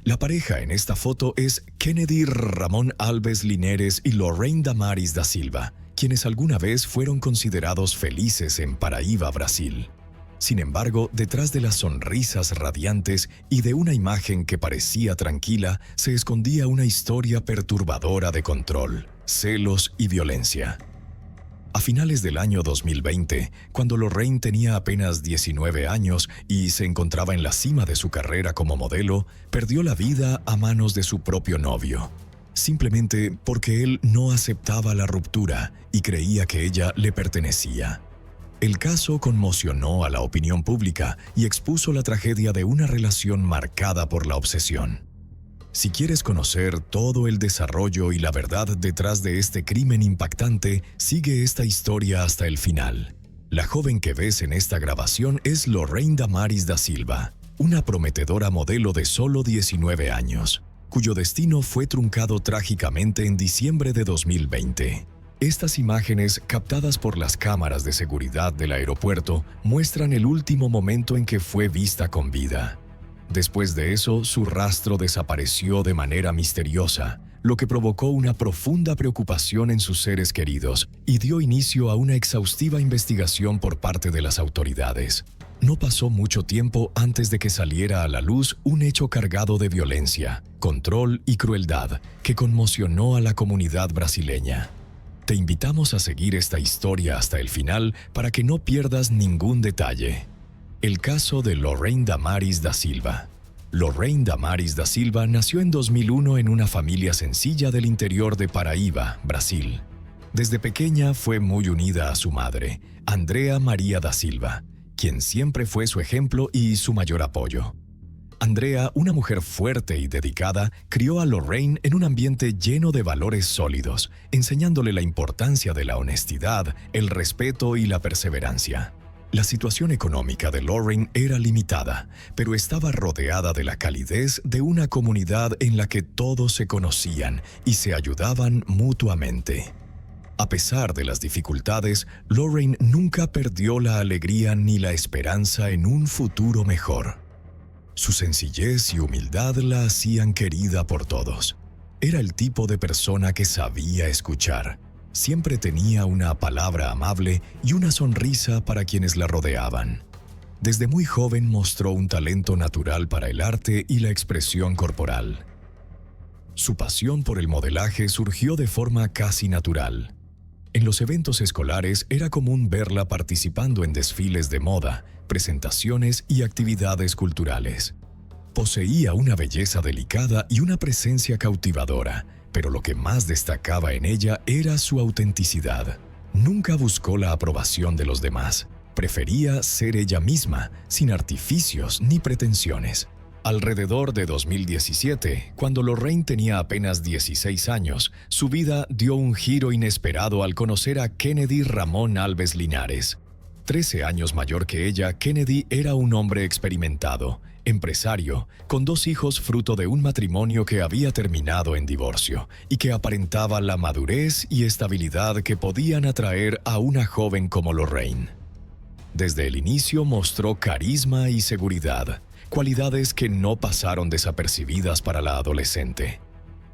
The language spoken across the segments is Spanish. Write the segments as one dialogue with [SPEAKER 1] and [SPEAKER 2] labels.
[SPEAKER 1] La pareja en esta foto es Kennedy Ramón Alves Linares y Lorraine Damaris da Silva, quienes alguna vez fueron considerados felices en Paraíba, Brasil. Sin embargo, detrás de las sonrisas radiantes y de una imagen que parecía tranquila, se escondía una historia perturbadora de control, celos y violencia. A finales del año 2020, cuando Lorraine tenía apenas 19 años y se encontraba en la cima de su carrera como modelo, perdió la vida a manos de su propio novio, simplemente porque él no aceptaba la ruptura y creía que ella le pertenecía. El caso conmocionó a la opinión pública y expuso la tragedia de una relación marcada por la obsesión. Si quieres conocer todo el desarrollo y la verdad detrás de este crimen impactante, sigue esta historia hasta el final. La joven que ves en esta grabación es Lorraine Damaris da Silva, una prometedora modelo de solo 19 años, cuyo destino fue truncado trágicamente en diciembre de 2020. Estas imágenes, captadas por las cámaras de seguridad del aeropuerto, muestran el último momento en que fue vista con vida. Después de eso, su rastro desapareció de manera misteriosa, lo que provocó una profunda preocupación en sus seres queridos y dio inicio a una exhaustiva investigación por parte de las autoridades. No pasó mucho tiempo antes de que saliera a la luz un hecho cargado de violencia, control y crueldad que conmocionó a la comunidad brasileña. Te invitamos a seguir esta historia hasta el final para que no pierdas ningún detalle. El caso de Lorraine Damaris da Silva. Lorraine Damaris da Silva nació en 2001 en una familia sencilla del interior de Paraíba, Brasil. Desde pequeña fue muy unida a su madre, Andrea Maria da Silva, quien siempre fue su ejemplo y su mayor apoyo. Andrea, una mujer fuerte y dedicada, crió a Lorraine en un ambiente lleno de valores sólidos, enseñándole la importancia de la honestidad, el respeto y la perseverancia. La situación económica de Lorraine era limitada, pero estaba rodeada de la calidez de una comunidad en la que todos se conocían y se ayudaban mutuamente. A pesar de las dificultades, Lorraine nunca perdió la alegría ni la esperanza en un futuro mejor. Su sencillez y humildad la hacían querida por todos. Era el tipo de persona que sabía escuchar. Siempre tenía una palabra amable y una sonrisa para quienes la rodeaban. Desde muy joven mostró un talento natural para el arte y la expresión corporal. Su pasión por el modelaje surgió de forma casi natural. En los eventos escolares era común verla participando en desfiles de moda, presentaciones y actividades culturales. Poseía una belleza delicada y una presencia cautivadora, pero lo que más destacaba en ella era su autenticidad. Nunca buscó la aprobación de los demás. Prefería ser ella misma, sin artificios ni pretensiones. Alrededor de 2017, cuando Lorraine tenía apenas 16 años, su vida dio un giro inesperado al conocer a Kennedy Ramón Alves Linares. 13 años mayor que ella, Kennedy era un hombre experimentado, empresario, con 2 hijos fruto de un matrimonio que había terminado en divorcio y que aparentaba la madurez y estabilidad que podían atraer a una joven como Lorraine. Desde el inicio mostró carisma y seguridad, cualidades que no pasaron desapercibidas para la adolescente.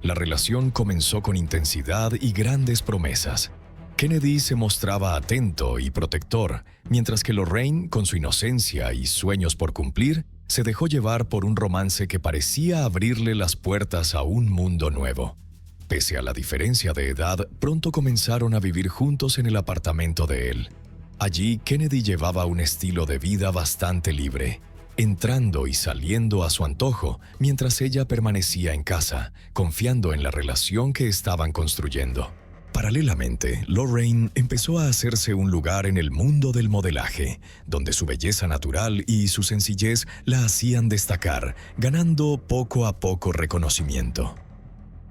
[SPEAKER 1] La relación comenzó con intensidad y grandes promesas. Kennedy se mostraba atento y protector, mientras que Lorraine, con su inocencia y sueños por cumplir, se dejó llevar por un romance que parecía abrirle las puertas a un mundo nuevo. Pese a la diferencia de edad, pronto comenzaron a vivir juntos en el apartamento de él. Allí, Kennedy llevaba un estilo de vida bastante libre, entrando y saliendo a su antojo, mientras ella permanecía en casa, confiando en la relación que estaban construyendo. Paralelamente, Lorraine empezó a hacerse un lugar en el mundo del modelaje, donde su belleza natural y su sencillez la hacían destacar, ganando poco a poco reconocimiento.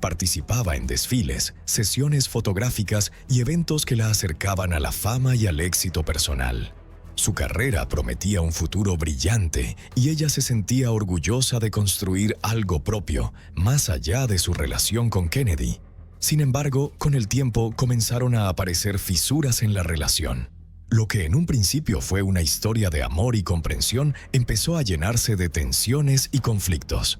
[SPEAKER 1] Participaba en desfiles, sesiones fotográficas y eventos que la acercaban a la fama y al éxito personal. Su carrera prometía un futuro brillante y ella se sentía orgullosa de construir algo propio, más allá de su relación con Kennedy. Sin embargo, con el tiempo comenzaron a aparecer fisuras en la relación. Lo que en un principio fue una historia de amor y comprensión empezó a llenarse de tensiones y conflictos.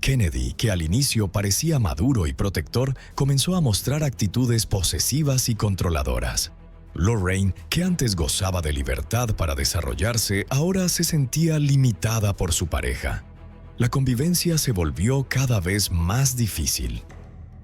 [SPEAKER 1] Kennedy, que al inicio parecía maduro y protector, comenzó a mostrar actitudes posesivas y controladoras. Lorraine, que antes gozaba de libertad para desarrollarse, ahora se sentía limitada por su pareja. La convivencia se volvió cada vez más difícil.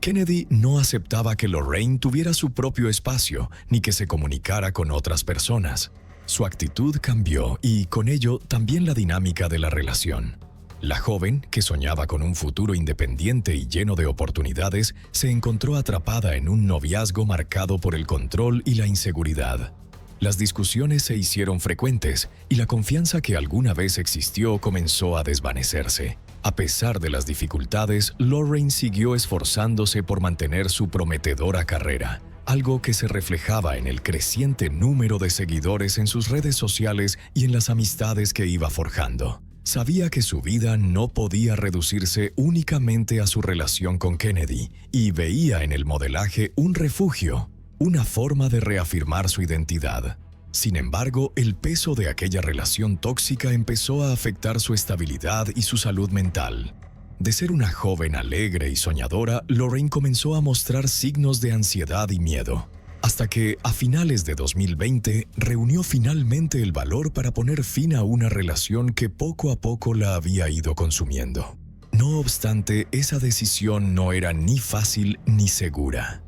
[SPEAKER 1] Kennedy no aceptaba que Lorraine tuviera su propio espacio ni que se comunicara con otras personas. Su actitud cambió y, con ello, también la dinámica de la relación. La joven, que soñaba con un futuro independiente y lleno de oportunidades, se encontró atrapada en un noviazgo marcado por el control y la inseguridad. Las discusiones se hicieron frecuentes y la confianza que alguna vez existió comenzó a desvanecerse. A pesar de las dificultades, Lorraine siguió esforzándose por mantener su prometedora carrera, algo que se reflejaba en el creciente número de seguidores en sus redes sociales y en las amistades que iba forjando. Sabía que su vida no podía reducirse únicamente a su relación con Kennedy y veía en el modelaje un refugio, una forma de reafirmar su identidad. Sin embargo, el peso de aquella relación tóxica empezó a afectar su estabilidad y su salud mental. De ser una joven alegre y soñadora, Lorraine comenzó a mostrar signos de ansiedad y miedo, hasta que, a finales de 2020, reunió finalmente el valor para poner fin a una relación que poco a poco la había ido consumiendo. No obstante, esa decisión no era ni fácil ni segura.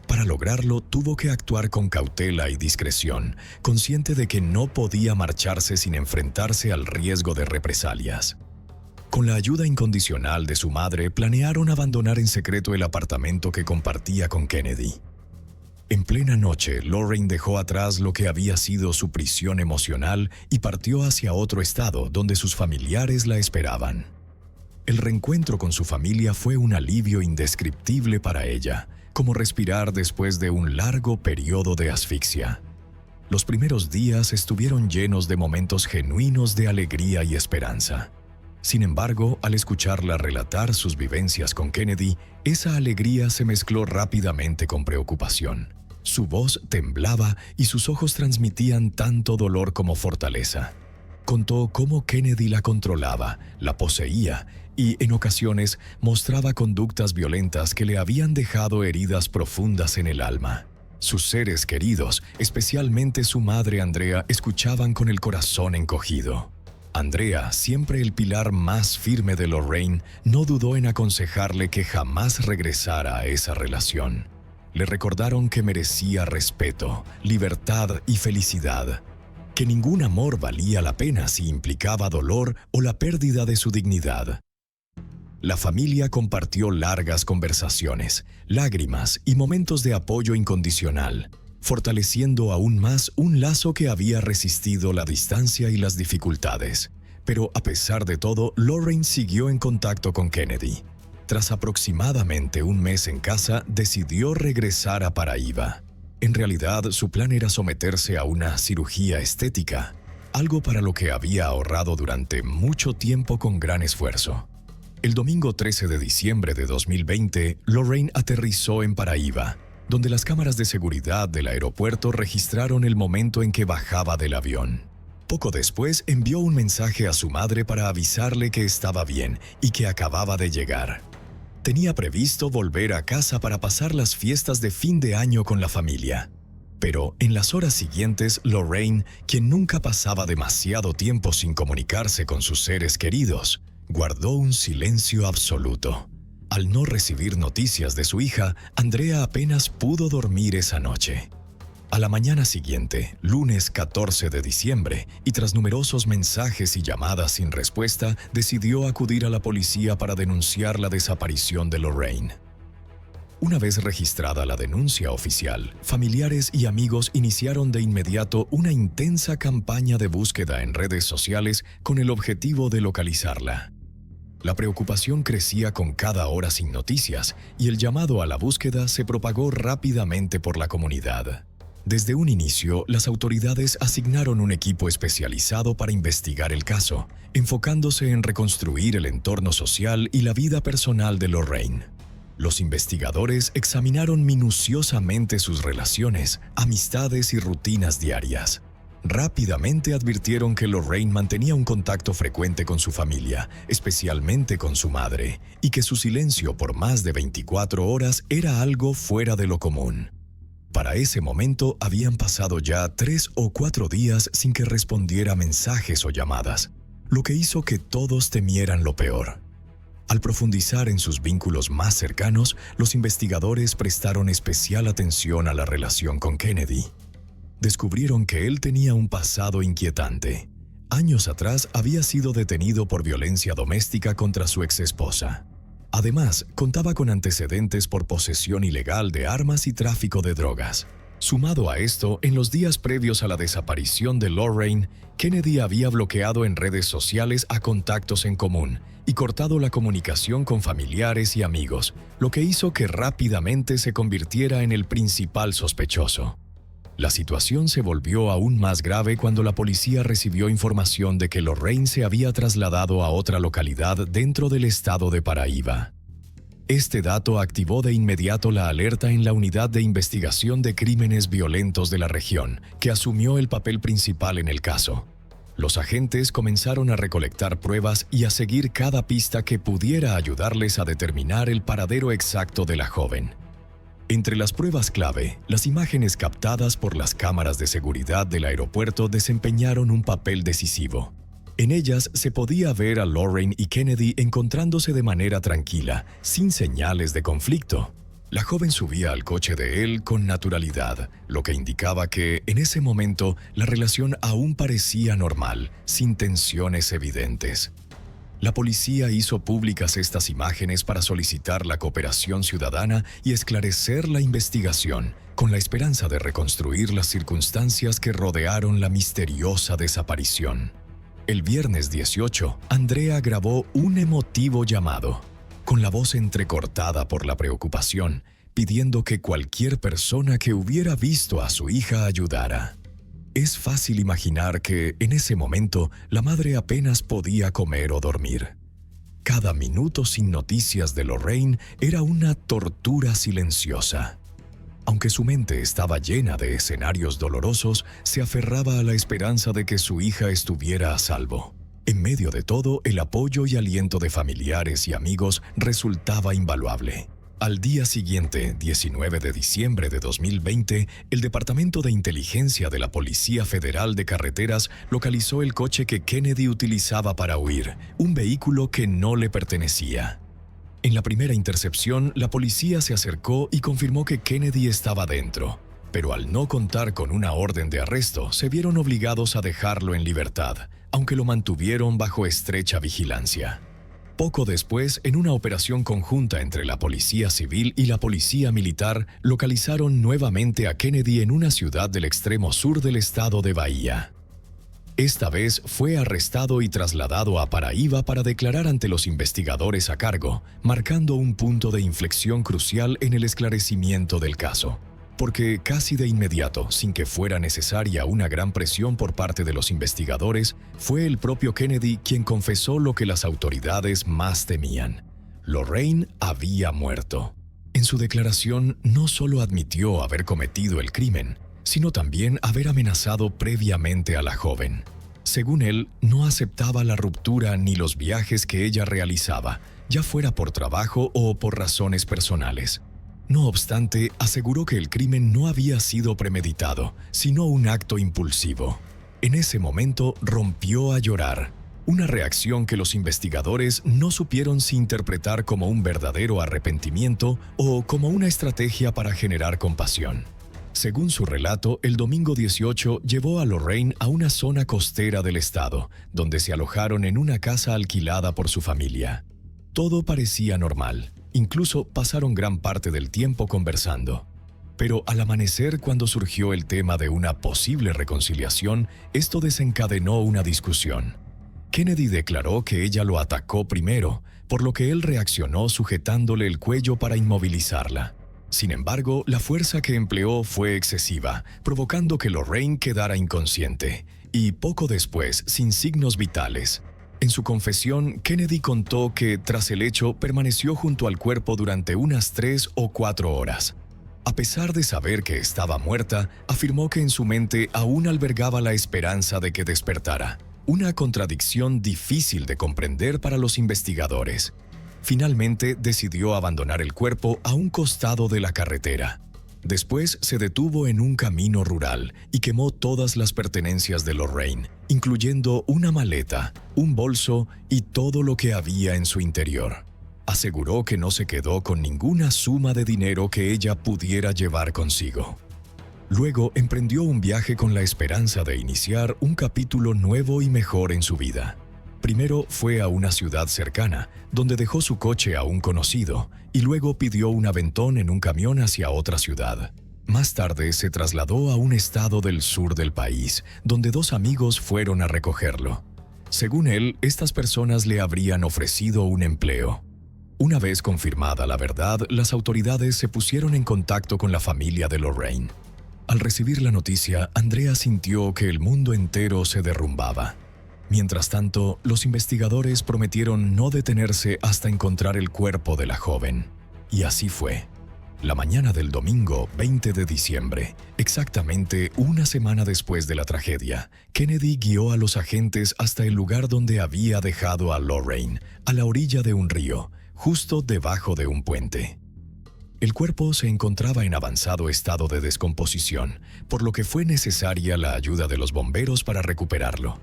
[SPEAKER 1] Para lograrlo, tuvo que actuar con cautela y discreción, consciente de que no podía marcharse sin enfrentarse al riesgo de represalias. Con la ayuda incondicional de su madre, planearon abandonar en secreto el apartamento que compartía con Kennedy. En plena noche, Lorraine dejó atrás lo que había sido su prisión emocional y partió hacia otro estado donde sus familiares la esperaban. El reencuentro con su familia fue un alivio indescriptible para ella, como respirar después de un largo periodo de asfixia. Los primeros días estuvieron llenos de momentos genuinos de alegría y esperanza. Sin embargo, al escucharla relatar sus vivencias con Kennedy, esa alegría se mezcló rápidamente con preocupación. Su voz temblaba y sus ojos transmitían tanto dolor como fortaleza. Contó cómo Kennedy la controlaba, la poseía y, en ocasiones, mostraba conductas violentas que le habían dejado heridas profundas en el alma. Sus seres queridos, especialmente su madre Andrea, escuchaban con el corazón encogido. Andrea, siempre el pilar más firme de Lorraine, no dudó en aconsejarle que jamás regresara a esa relación. Le recordaron que merecía respeto, libertad y felicidad, que ningún amor valía la pena si implicaba dolor o la pérdida de su dignidad. La familia compartió largas conversaciones, lágrimas y momentos de apoyo incondicional, fortaleciendo aún más un lazo que había resistido la distancia y las dificultades. Pero a pesar de todo, Lorraine siguió en contacto con Kennedy. Tras aproximadamente un mes en casa, decidió regresar a Paraíba. En realidad, su plan era someterse a una cirugía estética, algo para lo que había ahorrado durante mucho tiempo con gran esfuerzo. El domingo 13 de diciembre de 2020, Lorraine aterrizó en Paraíba, donde las cámaras de seguridad del aeropuerto registraron el momento en que bajaba del avión. Poco después, envió un mensaje a su madre para avisarle que estaba bien y que acababa de llegar. Tenía previsto volver a casa para pasar las fiestas de fin de año con la familia. Pero en las horas siguientes, Lorraine, quien nunca pasaba demasiado tiempo sin comunicarse con sus seres queridos, guardó un silencio absoluto. Al no recibir noticias de su hija, Andrea apenas pudo dormir esa noche. A la mañana siguiente, lunes 14 de diciembre, y tras numerosos mensajes y llamadas sin respuesta, decidió acudir a la policía para denunciar la desaparición de Lorraine. Una vez registrada la denuncia oficial, familiares y amigos iniciaron de inmediato una intensa campaña de búsqueda en redes sociales con el objetivo de localizarla. La preocupación crecía con cada hora sin noticias, y el llamado a la búsqueda se propagó rápidamente por la comunidad. Desde un inicio, las autoridades asignaron un equipo especializado para investigar el caso, enfocándose en reconstruir el entorno social y la vida personal de Lorraine. Los investigadores examinaron minuciosamente sus relaciones, amistades y rutinas diarias. Rápidamente advirtieron que Lorraine mantenía un contacto frecuente con su familia, especialmente con su madre, y que su silencio por más de 24 horas era algo fuera de lo común. Para ese momento habían pasado ya 3 o 4 días sin que respondiera mensajes o llamadas, lo que hizo que todos temieran lo peor. Al profundizar en sus vínculos más cercanos, los investigadores prestaron especial atención a la relación con Kennedy. Descubrieron que él tenía un pasado inquietante. Años atrás había sido detenido por violencia doméstica contra su exesposa. Además, contaba con antecedentes por posesión ilegal de armas y tráfico de drogas. Sumado a esto, en los días previos a la desaparición de Lorraine, Kennedy había bloqueado en redes sociales a contactos en común y cortado la comunicación con familiares y amigos, lo que hizo que rápidamente se convirtiera en el principal sospechoso. La situación se volvió aún más grave cuando la policía recibió información de que Lorraine se había trasladado a otra localidad dentro del estado de Paraíba. Este dato activó de inmediato la alerta en la Unidad de Investigación de Crímenes Violentos de la región, que asumió el papel principal en el caso. Los agentes comenzaron a recolectar pruebas y a seguir cada pista que pudiera ayudarles a determinar el paradero exacto de la joven. Entre las pruebas clave, las imágenes captadas por las cámaras de seguridad del aeropuerto desempeñaron un papel decisivo. En ellas se podía ver a Lorraine y Kennedy encontrándose de manera tranquila, sin señales de conflicto. La joven subía al coche de él con naturalidad, lo que indicaba que, en ese momento, la relación aún parecía normal, sin tensiones evidentes. La policía hizo públicas estas imágenes para solicitar la cooperación ciudadana y esclarecer la investigación, con la esperanza de reconstruir las circunstancias que rodearon la misteriosa desaparición. El viernes 18, Andrea grabó un emotivo llamado, con la voz entrecortada por la preocupación, pidiendo que cualquier persona que hubiera visto a su hija ayudara. Es fácil imaginar que, en ese momento, la madre apenas podía comer o dormir. Cada minuto sin noticias de Lorraine era una tortura silenciosa. Aunque su mente estaba llena de escenarios dolorosos, se aferraba a la esperanza de que su hija estuviera a salvo. En medio de todo, el apoyo y aliento de familiares y amigos resultaba invaluable. Al día siguiente, 19 de diciembre de 2020, el Departamento de Inteligencia de la Policía Federal de Carreteras localizó el coche que Kennedy utilizaba para huir, un vehículo que no le pertenecía. En la primera intercepción, la policía se acercó y confirmó que Kennedy estaba dentro, pero al no contar con una orden de arresto, se vieron obligados a dejarlo en libertad, aunque lo mantuvieron bajo estrecha vigilancia. Poco después, en una operación conjunta entre la Policía Civil y la Policía Militar, localizaron nuevamente a Kennedy en una ciudad del extremo sur del estado de Bahía. Esta vez fue arrestado y trasladado a Paraíba para declarar ante los investigadores a cargo, marcando un punto de inflexión crucial en el esclarecimiento del caso. Porque casi de inmediato, sin que fuera necesaria una gran presión por parte de los investigadores, fue el propio Kennedy quien confesó lo que las autoridades más temían. Lorraine había muerto. En su declaración no solo admitió haber cometido el crimen, sino también haber amenazado previamente a la joven. Según él, no aceptaba la ruptura ni los viajes que ella realizaba, ya fuera por trabajo o por razones personales. No obstante, aseguró que el crimen no había sido premeditado, sino un acto impulsivo. En ese momento rompió a llorar, una reacción que los investigadores no supieron si interpretar como un verdadero arrepentimiento o como una estrategia para generar compasión. Según su relato, el domingo 18 llevó a Lorraine a una zona costera del estado, donde se alojaron en una casa alquilada por su familia. Todo parecía normal. Incluso pasaron gran parte del tiempo conversando. Pero al amanecer, cuando surgió el tema de una posible reconciliación, esto desencadenó una discusión. Kennedy declaró que ella lo atacó primero, por lo que él reaccionó sujetándole el cuello para inmovilizarla. Sin embargo, la fuerza que empleó fue excesiva, provocando que Lorraine quedara inconsciente, y poco después, sin signos vitales. En su confesión, Kennedy contó que, tras el hecho, permaneció junto al cuerpo durante unas 3 o 4 horas. A pesar de saber que estaba muerta, afirmó que en su mente aún albergaba la esperanza de que despertara. Una contradicción difícil de comprender para los investigadores. Finalmente decidió abandonar el cuerpo a un costado de la carretera. Después se detuvo en un camino rural y quemó todas las pertenencias de Lorraine, incluyendo una maleta, un bolso y todo lo que había en su interior. Aseguró que no se quedó con ninguna suma de dinero que ella pudiera llevar consigo. Luego emprendió un viaje con la esperanza de iniciar un capítulo nuevo y mejor en su vida. Primero fue a una ciudad cercana, donde dejó su coche a un conocido, y luego pidió un aventón en un camión hacia otra ciudad. Más tarde se trasladó a un estado del sur del país, donde dos amigos fueron a recogerlo. Según él, estas personas le habrían ofrecido un empleo. Una vez confirmada la verdad, las autoridades se pusieron en contacto con la familia de Lorraine. Al recibir la noticia, Andrea sintió que el mundo entero se derrumbaba. Mientras tanto, los investigadores prometieron no detenerse hasta encontrar el cuerpo de la joven. Y así fue. La mañana del domingo 20 de diciembre, exactamente una semana después de la tragedia, Kennedy guió a los agentes hasta el lugar donde había dejado a Lorraine, a la orilla de un río, justo debajo de un puente. El cuerpo se encontraba en avanzado estado de descomposición, por lo que fue necesaria la ayuda de los bomberos para recuperarlo.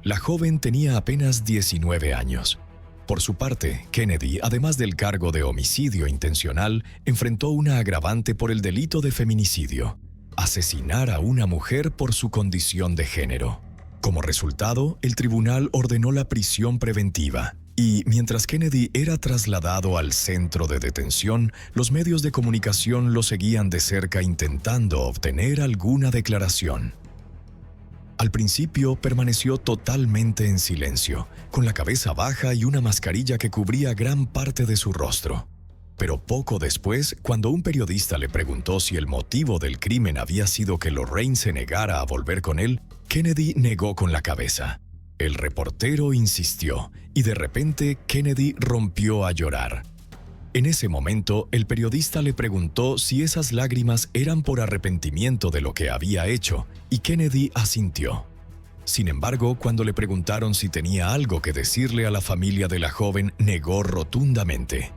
[SPEAKER 1] La joven tenía apenas 19 años. Por su parte, Kennedy, además del cargo de homicidio intencional, enfrentó una agravante por el delito de feminicidio: asesinar a una mujer por su condición de género. Como resultado, el tribunal ordenó la prisión preventiva. Y mientras Kennedy era trasladado al centro de detención, los medios de comunicación lo seguían de cerca intentando obtener alguna declaración. Al principio permaneció totalmente en silencio, con la cabeza baja y una mascarilla que cubría gran parte de su rostro. Pero poco después, cuando un periodista le preguntó si el motivo del crimen había sido que Lorraine se negara a volver con él, Kennedy negó con la cabeza. El reportero insistió, y de repente Kennedy rompió a llorar. En ese momento, el periodista le preguntó si esas lágrimas eran por arrepentimiento de lo que había hecho, y Kennedy asintió. Sin embargo, cuando le preguntaron si tenía algo que decirle a la familia de la joven, negó rotundamente.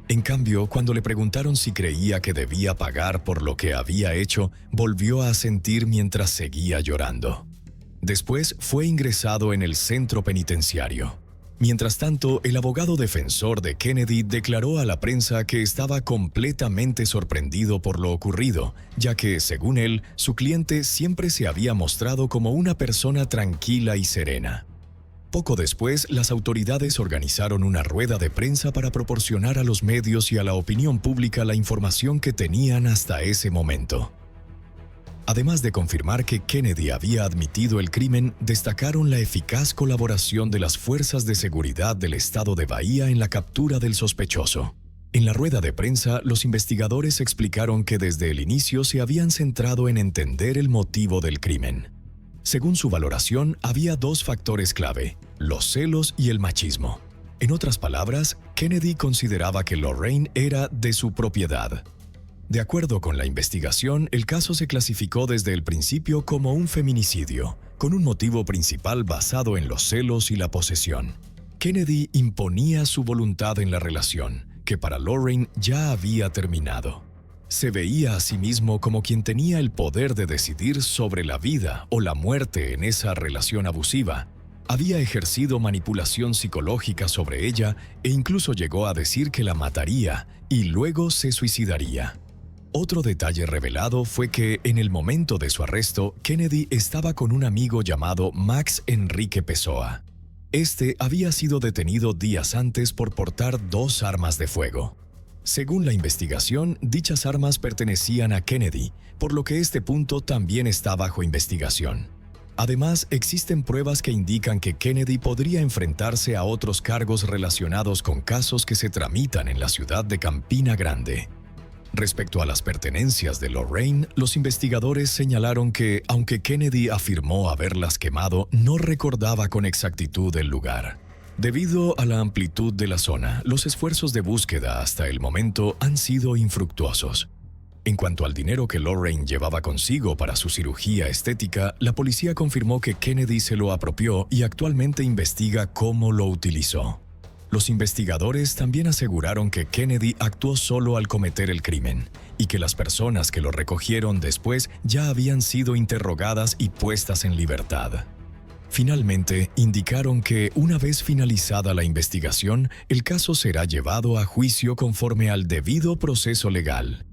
[SPEAKER 1] En cambio, cuando le preguntaron si creía que debía pagar por lo que había hecho, volvió a asentir mientras seguía llorando. Después fue ingresado en el centro penitenciario. Mientras tanto, el abogado defensor de Kennedy declaró a la prensa que estaba completamente sorprendido por lo ocurrido, ya que, según él, su cliente siempre se había mostrado como una persona tranquila y serena. Poco después, las autoridades organizaron una rueda de prensa para proporcionar a los medios y a la opinión pública la información que tenían hasta ese momento. Además de confirmar que Kennedy había admitido el crimen, destacaron la eficaz colaboración de las fuerzas de seguridad del estado de Bahía en la captura del sospechoso. En la rueda de prensa, los investigadores explicaron que desde el inicio se habían centrado en entender el motivo del crimen. Según su valoración, había dos factores clave: los celos y el machismo. En otras palabras, Kennedy consideraba que Lorraine era de su propiedad. De acuerdo con la investigación, el caso se clasificó desde el principio como un feminicidio, con un motivo principal basado en los celos y la posesión. Kennedy imponía su voluntad en la relación, que para Lorraine ya había terminado. Se veía a sí mismo como quien tenía el poder de decidir sobre la vida o la muerte en esa relación abusiva. Había ejercido manipulación psicológica sobre ella e incluso llegó a decir que la mataría y luego se suicidaría. Otro detalle revelado fue que, en el momento de su arresto, Kennedy estaba con un amigo llamado Max Enrique Pessoa. Este había sido detenido días antes por portar 2 armas de fuego. Según la investigación, dichas armas pertenecían a Kennedy, por lo que este punto también está bajo investigación. Además, existen pruebas que indican que Kennedy podría enfrentarse a otros cargos relacionados con casos que se tramitan en la ciudad de Campina Grande. Respecto a las pertenencias de Lorraine, los investigadores señalaron que, aunque Kennedy afirmó haberlas quemado, no recordaba con exactitud el lugar. Debido a la amplitud de la zona, los esfuerzos de búsqueda hasta el momento han sido infructuosos. En cuanto al dinero que Lorraine llevaba consigo para su cirugía estética, la policía confirmó que Kennedy se lo apropió y actualmente investiga cómo lo utilizó. Los investigadores también aseguraron que Kennedy actuó solo al cometer el crimen y que las personas que lo recogieron después ya habían sido interrogadas y puestas en libertad. Finalmente, indicaron que una vez finalizada la investigación, el caso será llevado a juicio conforme al debido proceso legal.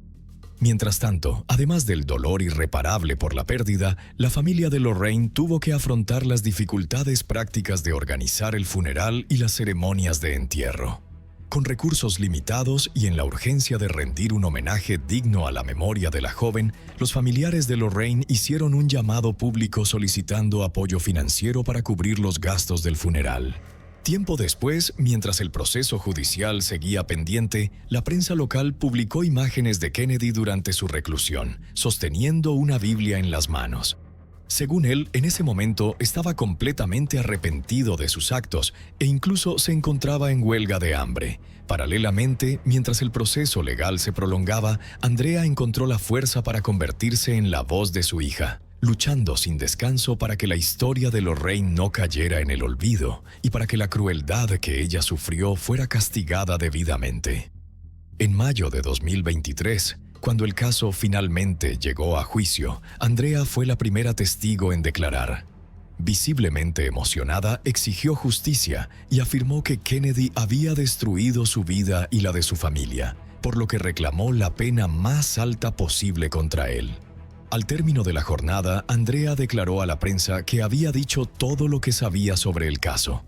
[SPEAKER 1] Mientras tanto, además del dolor irreparable por la pérdida, la familia de Lorraine tuvo que afrontar las dificultades prácticas de organizar el funeral y las ceremonias de entierro. Con recursos limitados y en la urgencia de rendir un homenaje digno a la memoria de la joven, los familiares de Lorraine hicieron un llamado público solicitando apoyo financiero para cubrir los gastos del funeral. Tiempo después, mientras el proceso judicial seguía pendiente, la prensa local publicó imágenes de Kennedy durante su reclusión, sosteniendo una Biblia en las manos. Según él, en ese momento estaba completamente arrepentido de sus actos e incluso se encontraba en huelga de hambre. Paralelamente, mientras el proceso legal se prolongaba, Andrea encontró la fuerza para convertirse en la voz de su hija, luchando sin descanso para que la historia de Lorraine no cayera en el olvido y para que la crueldad que ella sufrió fuera castigada debidamente. En mayo de 2023, cuando el caso finalmente llegó a juicio, Andrea fue la primera testigo en declarar. Visiblemente emocionada, exigió justicia y afirmó que Kennedy había destruido su vida y la de su familia, por lo que reclamó la pena más alta posible contra él. Al término de la jornada, Andrea declaró a la prensa que había dicho todo lo que sabía sobre el caso.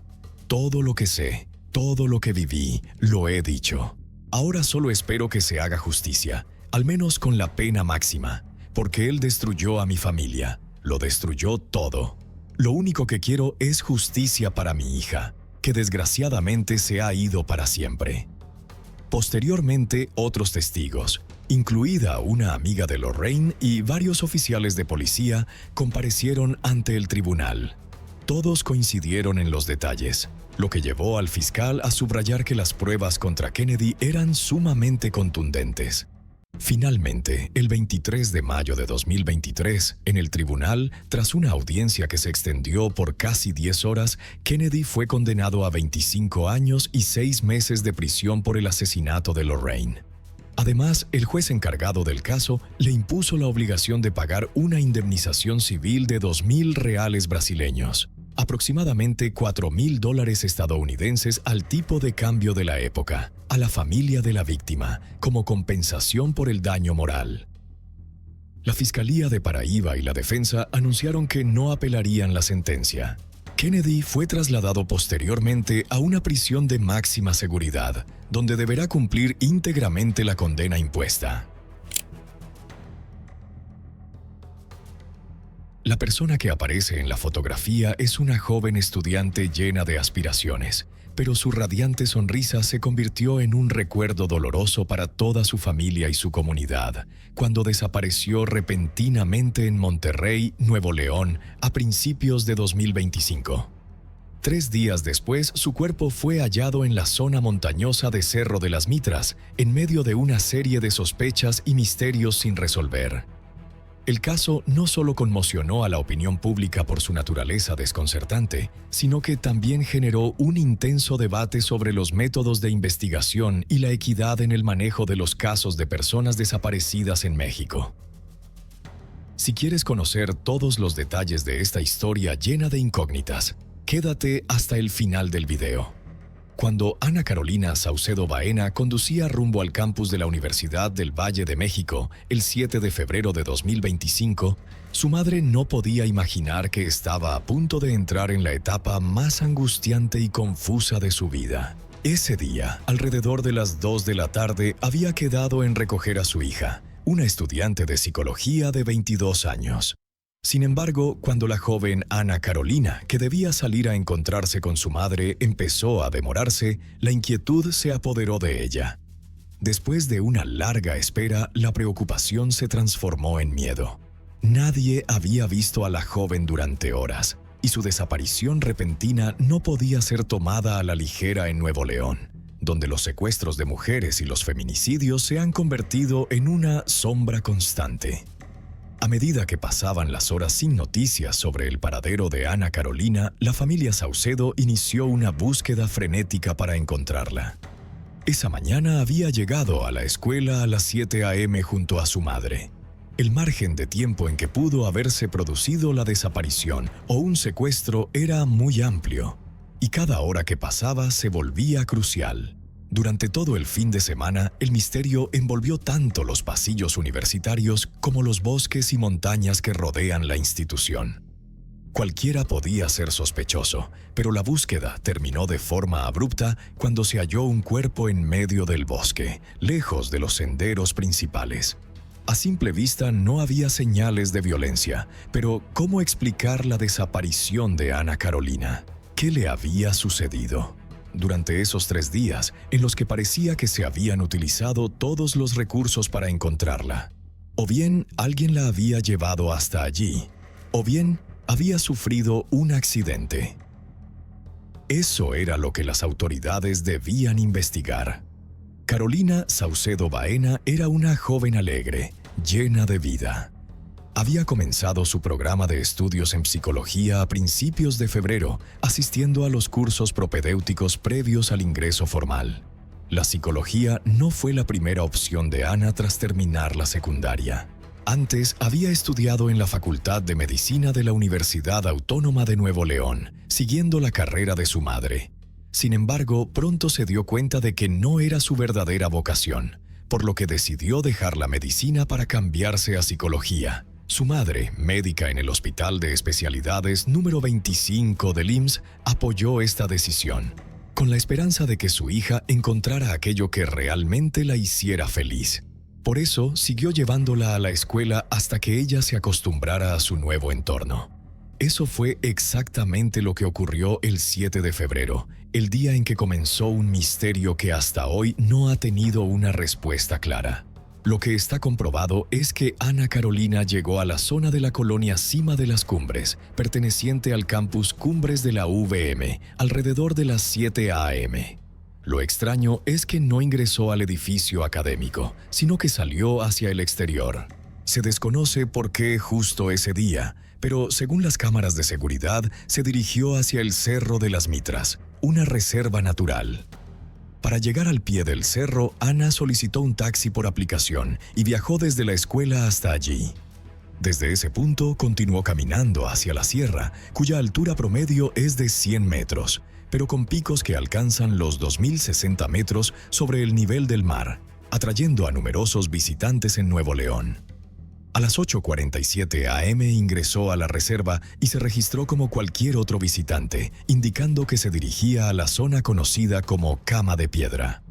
[SPEAKER 1] Todo lo que sé, todo lo que viví, lo he dicho. Ahora solo espero que se haga justicia, al menos con la pena máxima, porque él destruyó a mi familia, lo destruyó todo. Lo único que quiero es justicia para mi hija, que desgraciadamente se ha ido para siempre. Posteriormente, otros testigos, incluida una amiga de Lorraine y varios oficiales de policía, comparecieron ante el tribunal. Todos coincidieron en los detalles, lo que llevó al fiscal a subrayar que las pruebas contra Kennedy eran sumamente contundentes. Finalmente, el 23 de mayo de 2023, en el tribunal, tras una audiencia que se extendió por casi 10 horas, Kennedy fue condenado a 25 años y 6 meses de prisión por el asesinato de Lorraine. Además, el juez encargado del caso le impuso la obligación de pagar una indemnización civil de 2.000 reales brasileños, aproximadamente $4.000 estadounidenses al tipo de cambio de la época, a la familia de la víctima, como compensación por el daño moral. La Fiscalía de Paraíba y la defensa anunciaron que no apelarían la sentencia. Kennedy fue trasladado posteriormente a una prisión de máxima seguridad, donde deberá cumplir íntegramente la condena impuesta. La persona que aparece en la fotografía es una joven estudiante llena de aspiraciones, pero su radiante sonrisa se convirtió en un recuerdo doloroso para toda su familia y su comunidad, cuando desapareció repentinamente en Monterrey, Nuevo León, a principios de 2025. 3 días después, su cuerpo fue hallado en la zona montañosa de Cerro de las Mitras, en medio de una serie de sospechas y misterios sin resolver. El caso no solo conmocionó a la opinión pública por su naturaleza desconcertante, sino que también generó un intenso debate sobre los métodos de investigación y la equidad en el manejo de los casos de personas desaparecidas en México. Si quieres conocer todos los detalles de esta historia llena de incógnitas, quédate hasta el final del video. Cuando Ana Carolina Saucedo Baena conducía rumbo al campus de la Universidad del Valle de México el 7 de febrero de 2025, su madre no podía imaginar que estaba a punto de entrar en la etapa más angustiante y confusa de su vida. Ese día, alrededor de las 2 de la tarde, había quedado en recoger a su hija, una estudiante de psicología de 22 años. Sin embargo, cuando la joven Ana Carolina, que debía salir a encontrarse con su madre, empezó a demorarse, la inquietud se apoderó de ella. Después de una larga espera, la preocupación se transformó en miedo. Nadie había visto a la joven durante horas, y su desaparición repentina no podía ser tomada a la ligera en Nuevo León, donde los secuestros de mujeres y los feminicidios se han convertido en una sombra constante. A medida que pasaban las horas sin noticias sobre el paradero de Ana Carolina, la familia Saucedo inició una búsqueda frenética para encontrarla. Esa mañana había llegado a la escuela a las 7 a.m. junto a su madre. El margen de tiempo en que pudo haberse producido la desaparición o un secuestro era muy amplio, y cada hora que pasaba se volvía crucial. Durante todo el fin de semana, el misterio envolvió tanto los pasillos universitarios como los bosques y montañas que rodean la institución. Cualquiera podía ser sospechoso, pero la búsqueda terminó de forma abrupta cuando se halló un cuerpo en medio del bosque, lejos de los senderos principales. A simple vista no había señales de violencia, pero ¿cómo explicar la desaparición de Ana Carolina? ¿Qué le había sucedido? Durante esos 3 días, en los que parecía que se habían utilizado todos los recursos para encontrarla. O bien alguien la había llevado hasta allí, o bien había sufrido un accidente. Eso era lo que las autoridades debían investigar. Carolina Saucedo Baena era una joven alegre, llena de vida. Había comenzado su programa de estudios en psicología a principios de febrero, asistiendo a los cursos propedéuticos previos al ingreso formal. La psicología no fue la primera opción de Ana tras terminar la secundaria. Antes había estudiado en la Facultad de Medicina de la Universidad Autónoma de Nuevo León, siguiendo la carrera de su madre. Sin embargo, pronto se dio cuenta de que no era su verdadera vocación, por lo que decidió dejar la medicina para cambiarse a psicología. Su madre, médica en el Hospital de Especialidades número 25 del IMSS, apoyó esta decisión, con la esperanza de que su hija encontrara aquello que realmente la hiciera feliz. Por eso, siguió llevándola a la escuela hasta que ella se acostumbrara a su nuevo entorno. Eso fue exactamente lo que ocurrió el 7 de febrero, el día en que comenzó un misterio que hasta hoy no ha tenido una respuesta clara. Lo que está comprobado es que Ana Carolina llegó a la zona de la colonia Cima de las Cumbres, perteneciente al campus Cumbres de la UVM, alrededor de las 7 a.m. Lo extraño es que no ingresó al edificio académico, sino que salió hacia el exterior. Se desconoce por qué justo ese día, pero según las cámaras de seguridad, se dirigió hacia el Cerro de las Mitras, una reserva natural. Para llegar al pie del cerro, Ana solicitó un taxi por aplicación y viajó desde la escuela hasta allí. Desde ese punto, continuó caminando hacia la sierra, cuya altura promedio es de 100 metros, pero con picos que alcanzan los 2.060 metros sobre el nivel del mar, atrayendo a numerosos visitantes en Nuevo León. A las 8:47 a.m. ingresó a la reserva y se registró como cualquier otro visitante, indicando que se dirigía a la zona conocida como Cama de Piedra.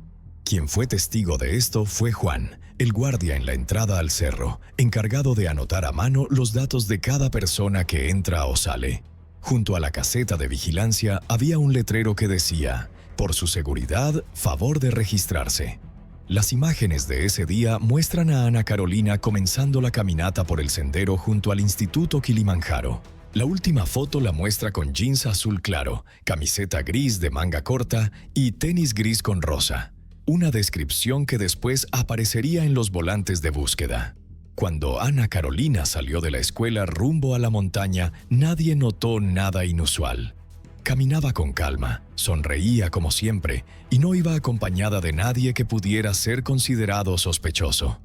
[SPEAKER 1] Quien fue testigo de esto fue Juan, el guardia en la entrada al cerro, encargado de anotar a mano los datos de cada persona que entra o sale. Junto a la caseta de vigilancia había un letrero que decía: "Por su seguridad, favor de registrarse". Las imágenes de ese día muestran a Ana Carolina comenzando la caminata por el sendero junto al Instituto Kilimanjaro. La última foto la muestra con jeans azul claro, camiseta gris de manga corta y tenis gris con rosa. Una descripción que después aparecería en los volantes de búsqueda. Cuando Ana Carolina salió de la escuela rumbo a la montaña, nadie notó nada inusual. Caminaba con calma, sonreía como siempre y no iba acompañada de nadie que pudiera ser considerado sospechoso.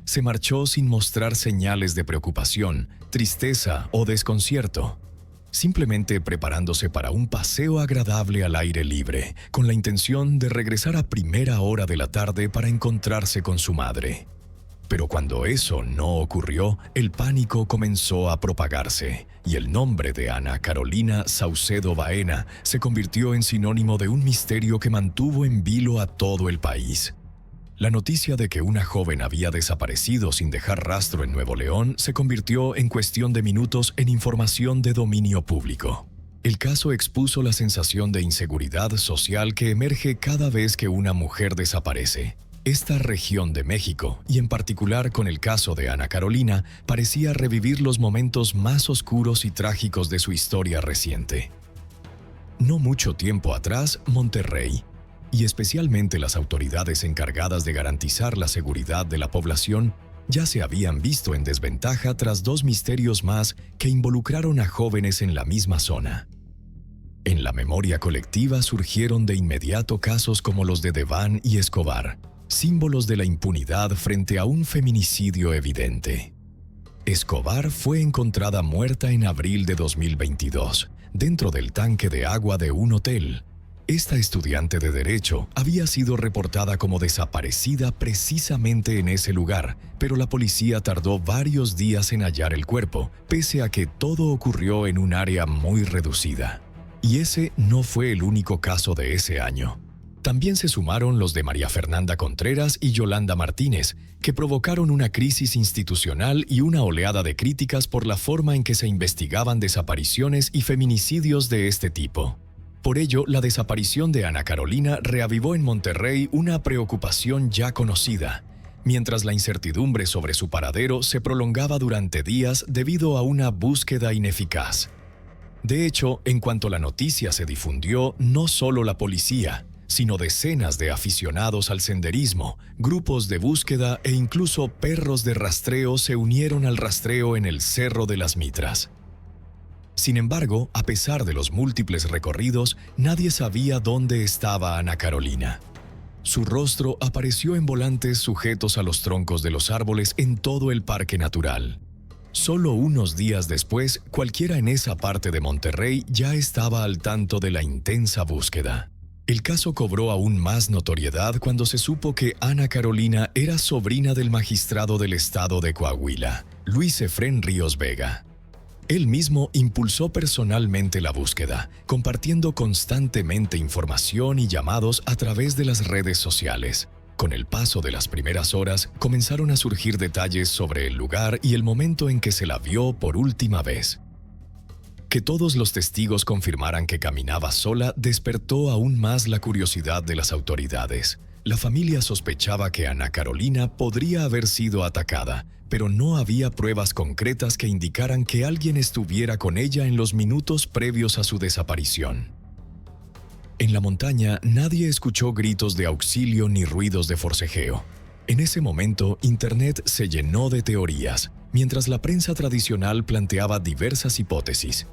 [SPEAKER 1] Se marchó sin mostrar señales de preocupación, tristeza o desconcierto, simplemente preparándose para un paseo agradable al aire libre, con la intención de regresar a primera hora de la tarde para encontrarse con su madre. Pero cuando eso no ocurrió, el pánico comenzó a propagarse y el nombre de Ana Carolina Saucedo Baena se convirtió en sinónimo de un misterio que mantuvo en vilo a todo el país. La noticia de que una joven había desaparecido sin dejar rastro en Nuevo León se convirtió en cuestión de minutos en información de dominio público. El caso expuso la sensación de inseguridad social que emerge cada vez que una mujer desaparece. Esta región de México, y en particular con el caso de Ana Carolina, parecía revivir los momentos más oscuros y trágicos de su historia reciente. No mucho tiempo atrás, Monterrey. y especialmente las autoridades encargadas de garantizar la seguridad de la población, ya se habían visto en desventaja tras dos misterios más que involucraron a jóvenes en la misma zona. En la memoria colectiva surgieron de inmediato casos como los de Deván y Escobar, símbolos de la impunidad frente a un feminicidio evidente. Escobar fue encontrada muerta en abril de 2022, dentro del tanque de agua de un hotel. Esta estudiante de Derecho había sido reportada como desaparecida precisamente en ese lugar, pero la policía tardó varios días en hallar el cuerpo, pese a que todo ocurrió en un área muy reducida. Y ese no fue el único caso de ese año. También se sumaron los de María Fernanda Contreras y Yolanda Martínez, que provocaron una crisis institucional y una oleada de críticas por la forma en que se investigaban desapariciones y feminicidios de este tipo. Por ello, la desaparición de Ana Carolina reavivó en Monterrey una preocupación ya conocida, mientras la incertidumbre sobre su paradero se prolongaba durante días debido a una búsqueda ineficaz. De hecho, en cuanto la noticia se difundió, no solo la policía, sino decenas de aficionados al senderismo, grupos de búsqueda e incluso perros de rastreo se unieron al rastreo en el Cerro de las Mitras. Sin embargo, a pesar de los múltiples recorridos, nadie sabía dónde estaba Ana Carolina. Su rostro apareció en volantes sujetos a los troncos de los árboles en todo el parque natural. Solo unos días después, cualquiera en esa parte de Monterrey ya estaba al tanto de la intensa búsqueda. El caso cobró aún más notoriedad cuando se supo que Ana Carolina era sobrina del magistrado del estado de Coahuila, Luis Efrén Ríos Vega. Él mismo impulsó personalmente la búsqueda, compartiendo constantemente información y llamados a través de las redes sociales. Con el paso de las primeras horas, comenzaron a surgir detalles sobre el lugar y el momento en que se la vio por última vez. Que todos los testigos confirmaran que caminaba sola despertó aún más la curiosidad de las autoridades. La familia sospechaba que Ana Carolina podría haber sido atacada, pero no había pruebas concretas que indicaran que alguien estuviera con ella en los minutos previos a su desaparición. En la montaña nadie escuchó gritos de auxilio ni ruidos de forcejeo. En ese momento, Internet se llenó de teorías, mientras la prensa tradicional planteaba diversas hipótesis,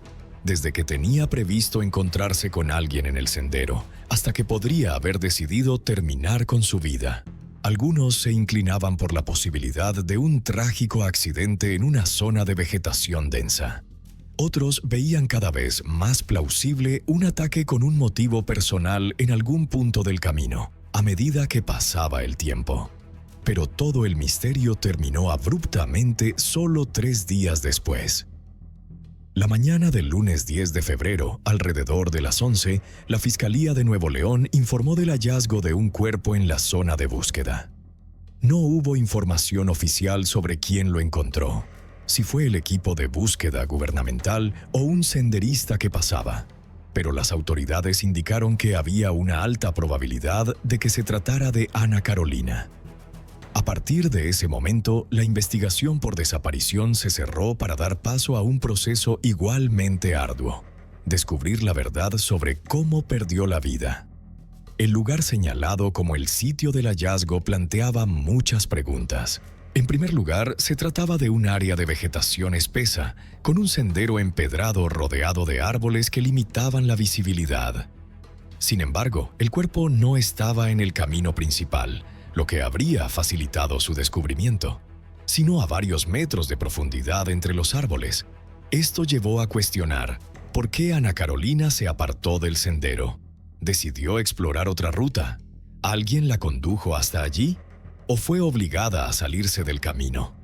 [SPEAKER 1] desde que tenía previsto encontrarse con alguien en el sendero, hasta que podría haber decidido terminar con su vida. Algunos se inclinaban por la posibilidad de un trágico accidente en una zona de vegetación densa. Otros veían cada vez más plausible un ataque con un motivo personal en algún punto del camino, a medida que pasaba el tiempo. Pero todo el misterio terminó abruptamente solo 3 días después. La mañana del lunes 10 de febrero, alrededor de las 11, la Fiscalía de Nuevo León informó del hallazgo de un cuerpo en la zona de búsqueda. No hubo información oficial sobre quién lo encontró, si fue el equipo de búsqueda gubernamental o un senderista que pasaba, pero las autoridades indicaron que había una alta probabilidad de que se tratara de Ana Carolina. A partir de ese momento, la investigación por desaparición se cerró para dar paso a un proceso igualmente arduo: descubrir la verdad sobre cómo perdió la vida. El lugar señalado como el sitio del hallazgo planteaba muchas preguntas. En primer lugar, se trataba de un área de vegetación espesa, con un sendero empedrado rodeado de árboles que limitaban la visibilidad. Sin embargo, el cuerpo no estaba en el camino principal, lo que habría facilitado su descubrimiento, sino a varios metros de profundidad entre los árboles. Esto llevó a cuestionar por qué Ana Carolina se apartó del sendero. ¿Decidió explorar otra ruta? ¿Alguien la condujo hasta allí? ¿O fue obligada a salirse del camino?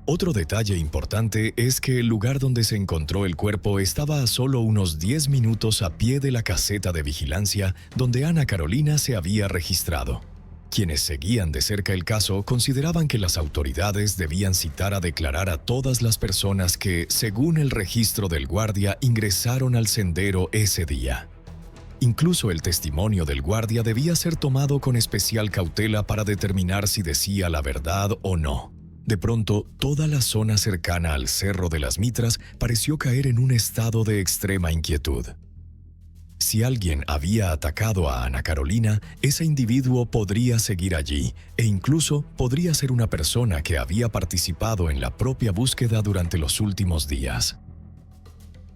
[SPEAKER 1] Otro detalle importante es que el lugar donde se encontró el cuerpo estaba a solo unos 10 minutos a pie de la caseta de vigilancia donde Ana Carolina se había registrado. Quienes seguían de cerca el caso consideraban que las autoridades debían citar a declarar a todas las personas que, según el registro del guardia, ingresaron al sendero ese día. Incluso el testimonio del guardia debía ser tomado con especial cautela para determinar si decía la verdad o no. De pronto, toda la zona cercana al Cerro de las Mitras pareció caer en un estado de extrema inquietud. si alguien había atacado a Ana Carolina, ese individuo podría seguir allí e incluso podría ser una persona que había participado en la propia búsqueda durante los últimos días.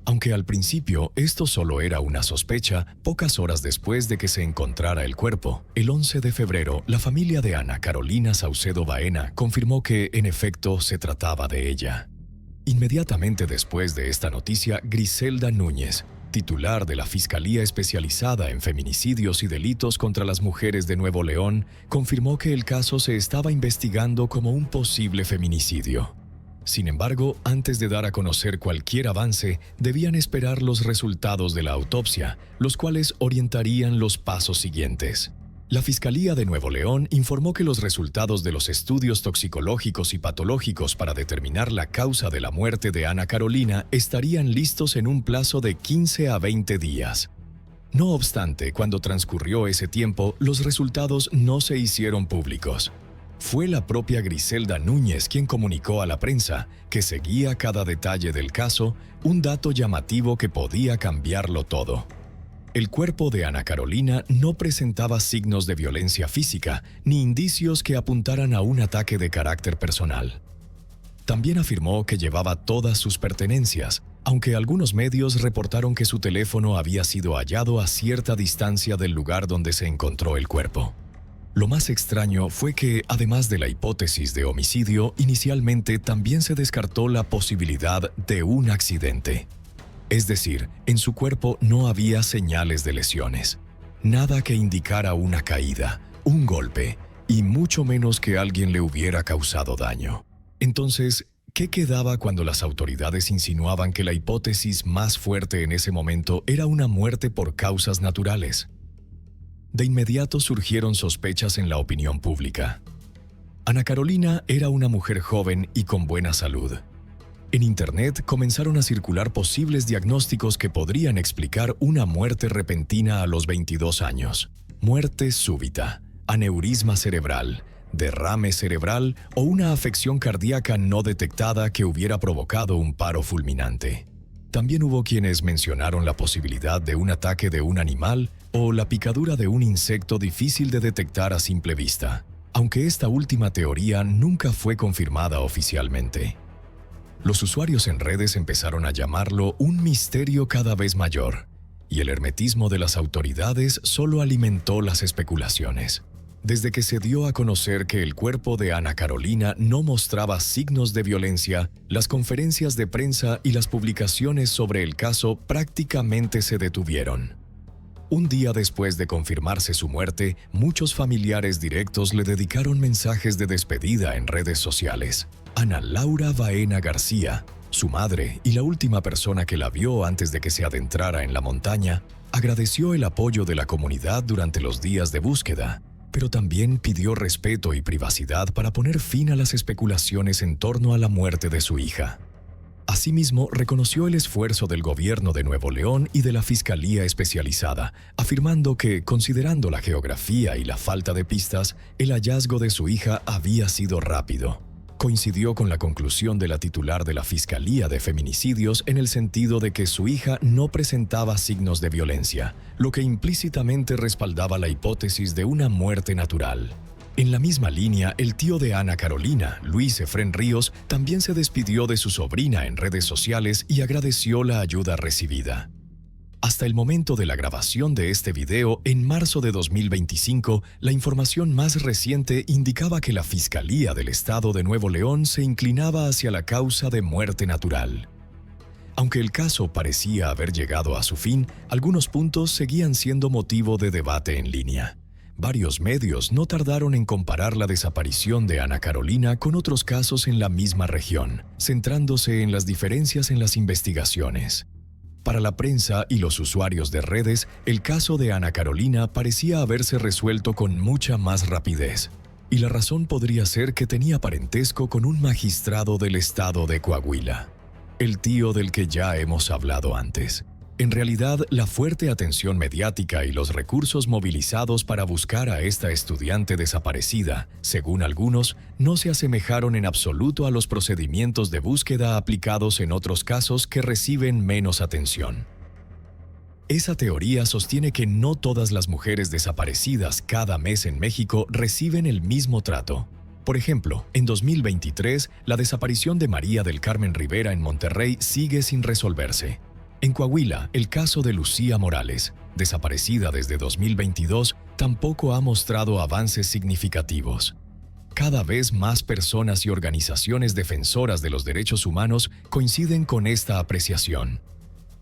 [SPEAKER 1] Aunque al principio esto solo era una sospecha, pocas horas después de que se encontrara el cuerpo, el 11 de febrero, la familia de Ana Carolina Saucedo Baena confirmó que, en efecto, se trataba de ella. Inmediatamente después de esta noticia, Griselda Núñez, titular de la Fiscalía Especializada en Feminicidios y Delitos contra las Mujeres de Nuevo León, confirmó que el caso se estaba investigando como un posible feminicidio. Sin embargo, antes de dar a conocer cualquier avance, debían esperar los resultados de la autopsia, los cuales orientarían los pasos siguientes. La Fiscalía de Nuevo León informó que los resultados de los estudios toxicológicos y patológicos para determinar la causa de la muerte de Ana Carolina estarían listos en un plazo de 15 a 20 días. No obstante, cuando transcurrió ese tiempo, los resultados no se hicieron públicos. Fue la propia Griselda Núñez quien comunicó a la prensa que seguía cada detalle del caso, un dato llamativo que podía cambiarlo todo. El cuerpo de Ana Carolina no presentaba signos de violencia física ni indicios que apuntaran a un ataque de carácter personal. También afirmó que llevaba todas sus pertenencias, aunque algunos medios reportaron que su teléfono había sido hallado a cierta distancia del lugar donde se encontró el cuerpo. Lo más extraño fue que, además de la hipótesis de homicidio, inicialmente también se descartó la posibilidad de un accidente. Es decir, en su cuerpo no había señales de lesiones, nada que indicara una caída, un golpe, y mucho menos que alguien le hubiera causado daño. Entonces, ¿qué quedaba cuando las autoridades insinuaban que la hipótesis más fuerte en ese momento era una muerte por causas naturales? De inmediato surgieron sospechas en la opinión pública. Ana Carolina era una mujer joven y con buena salud. En Internet comenzaron a circular posibles diagnósticos que podrían explicar una muerte repentina a los 22 años, muerte súbita, aneurisma cerebral, derrame cerebral o una afección cardíaca no detectada que hubiera provocado un paro fulminante. También hubo quienes mencionaron la posibilidad de un ataque de un animal o la picadura de un insecto difícil de detectar a simple vista, aunque esta última teoría nunca fue confirmada oficialmente. Los usuarios en redes empezaron a llamarlo un misterio cada vez mayor, y el hermetismo de las autoridades solo alimentó las especulaciones. Desde que se dio a conocer que el cuerpo de Ana Carolina no mostraba signos de violencia, las conferencias de prensa y las publicaciones sobre el caso prácticamente se detuvieron. Un día después de confirmarse su muerte, muchos familiares directos le dedicaron mensajes de despedida en redes sociales. Ana Laura Baena García, su madre y la última persona que la vio antes de que se adentrara en la montaña, agradeció el apoyo de la comunidad durante los días de búsqueda, pero también pidió respeto y privacidad para poner fin a las especulaciones en torno a la muerte de su hija. Asimismo, reconoció el esfuerzo del gobierno de Nuevo León y de la Fiscalía Especializada, afirmando que, considerando la geografía y la falta de pistas, el hallazgo de su hija había sido rápido. Coincidió con la conclusión de la titular de la Fiscalía de Feminicidios en el sentido de que su hija no presentaba signos de violencia, lo que implícitamente respaldaba la hipótesis de una muerte natural. En la misma línea, el tío de Ana Carolina, Luis Efrén Ríos, también se despidió de su sobrina en redes sociales y agradeció la ayuda recibida. Hasta el momento de la grabación de este video, en marzo de 2025, la información más reciente indicaba que la Fiscalía del Estado de Nuevo León se inclinaba hacia la causa de muerte natural. Aunque el caso parecía haber llegado a su fin, algunos puntos seguían siendo motivo de debate en línea. Varios medios no tardaron en comparar la desaparición de Ana Carolina con otros casos en la misma región, centrándose en las diferencias en las investigaciones. Para la prensa y los usuarios de redes, el caso de Ana Carolina parecía haberse resuelto con mucha más rapidez, y la razón podría ser que tenía parentesco con un magistrado del estado de Coahuila, el tío del que ya hemos hablado antes. En realidad, la fuerte atención mediática y los recursos movilizados para buscar a esta estudiante desaparecida, según algunos, no se asemejaron en absoluto a los procedimientos de búsqueda aplicados en otros casos que reciben menos atención. Esa teoría sostiene que no todas las mujeres desaparecidas cada mes en México reciben el mismo trato. Por ejemplo, en 2023, la desaparición de María del Carmen Rivera en Monterrey sigue sin resolverse. En Coahuila, el caso de Lucía Morales, desaparecida desde 2022, tampoco ha mostrado avances significativos. Cada vez más personas y organizaciones defensoras de los derechos humanos coinciden con esta apreciación.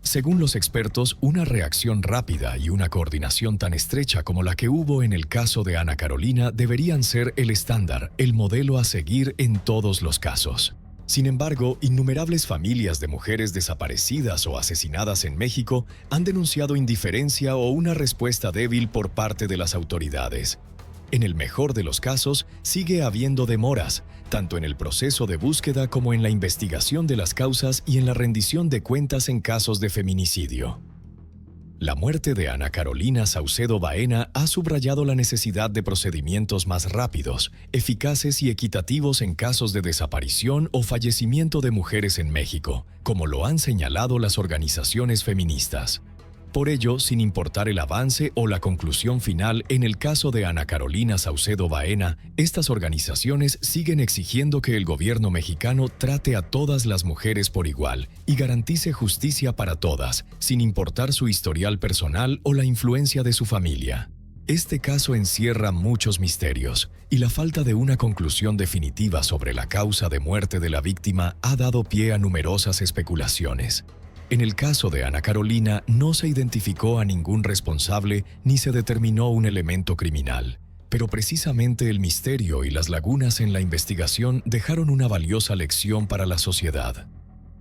[SPEAKER 1] Según los expertos, una reacción rápida y una coordinación tan estrecha como la que hubo en el caso de Ana Carolina deberían ser el estándar, el modelo a seguir en todos los casos. Sin embargo, innumerables familias de mujeres desaparecidas o asesinadas en México han denunciado indiferencia o una respuesta débil por parte de las autoridades. En el mejor de los casos, sigue habiendo demoras, tanto en el proceso de búsqueda como en la investigación de las causas y en la rendición de cuentas en casos de feminicidio. La muerte de Ana Carolina Saucedo Baena ha subrayado la necesidad de procedimientos más rápidos, eficaces y equitativos en casos de desaparición o fallecimiento de mujeres en México, como lo han señalado las organizaciones feministas. Por ello, sin importar el avance o la conclusión final en el caso de Ana Carolina Saucedo Baena, estas organizaciones siguen exigiendo que el gobierno mexicano trate a todas las mujeres por igual y garantice justicia para todas, sin importar su historial personal o la influencia de su familia. Este caso encierra muchos misterios, y la falta de una conclusión definitiva sobre la causa de muerte de la víctima ha dado pie a numerosas especulaciones. En el caso de Ana Carolina no se identificó a ningún responsable ni se determinó un elemento criminal, pero precisamente el misterio y las lagunas en la investigación dejaron una valiosa lección para la sociedad.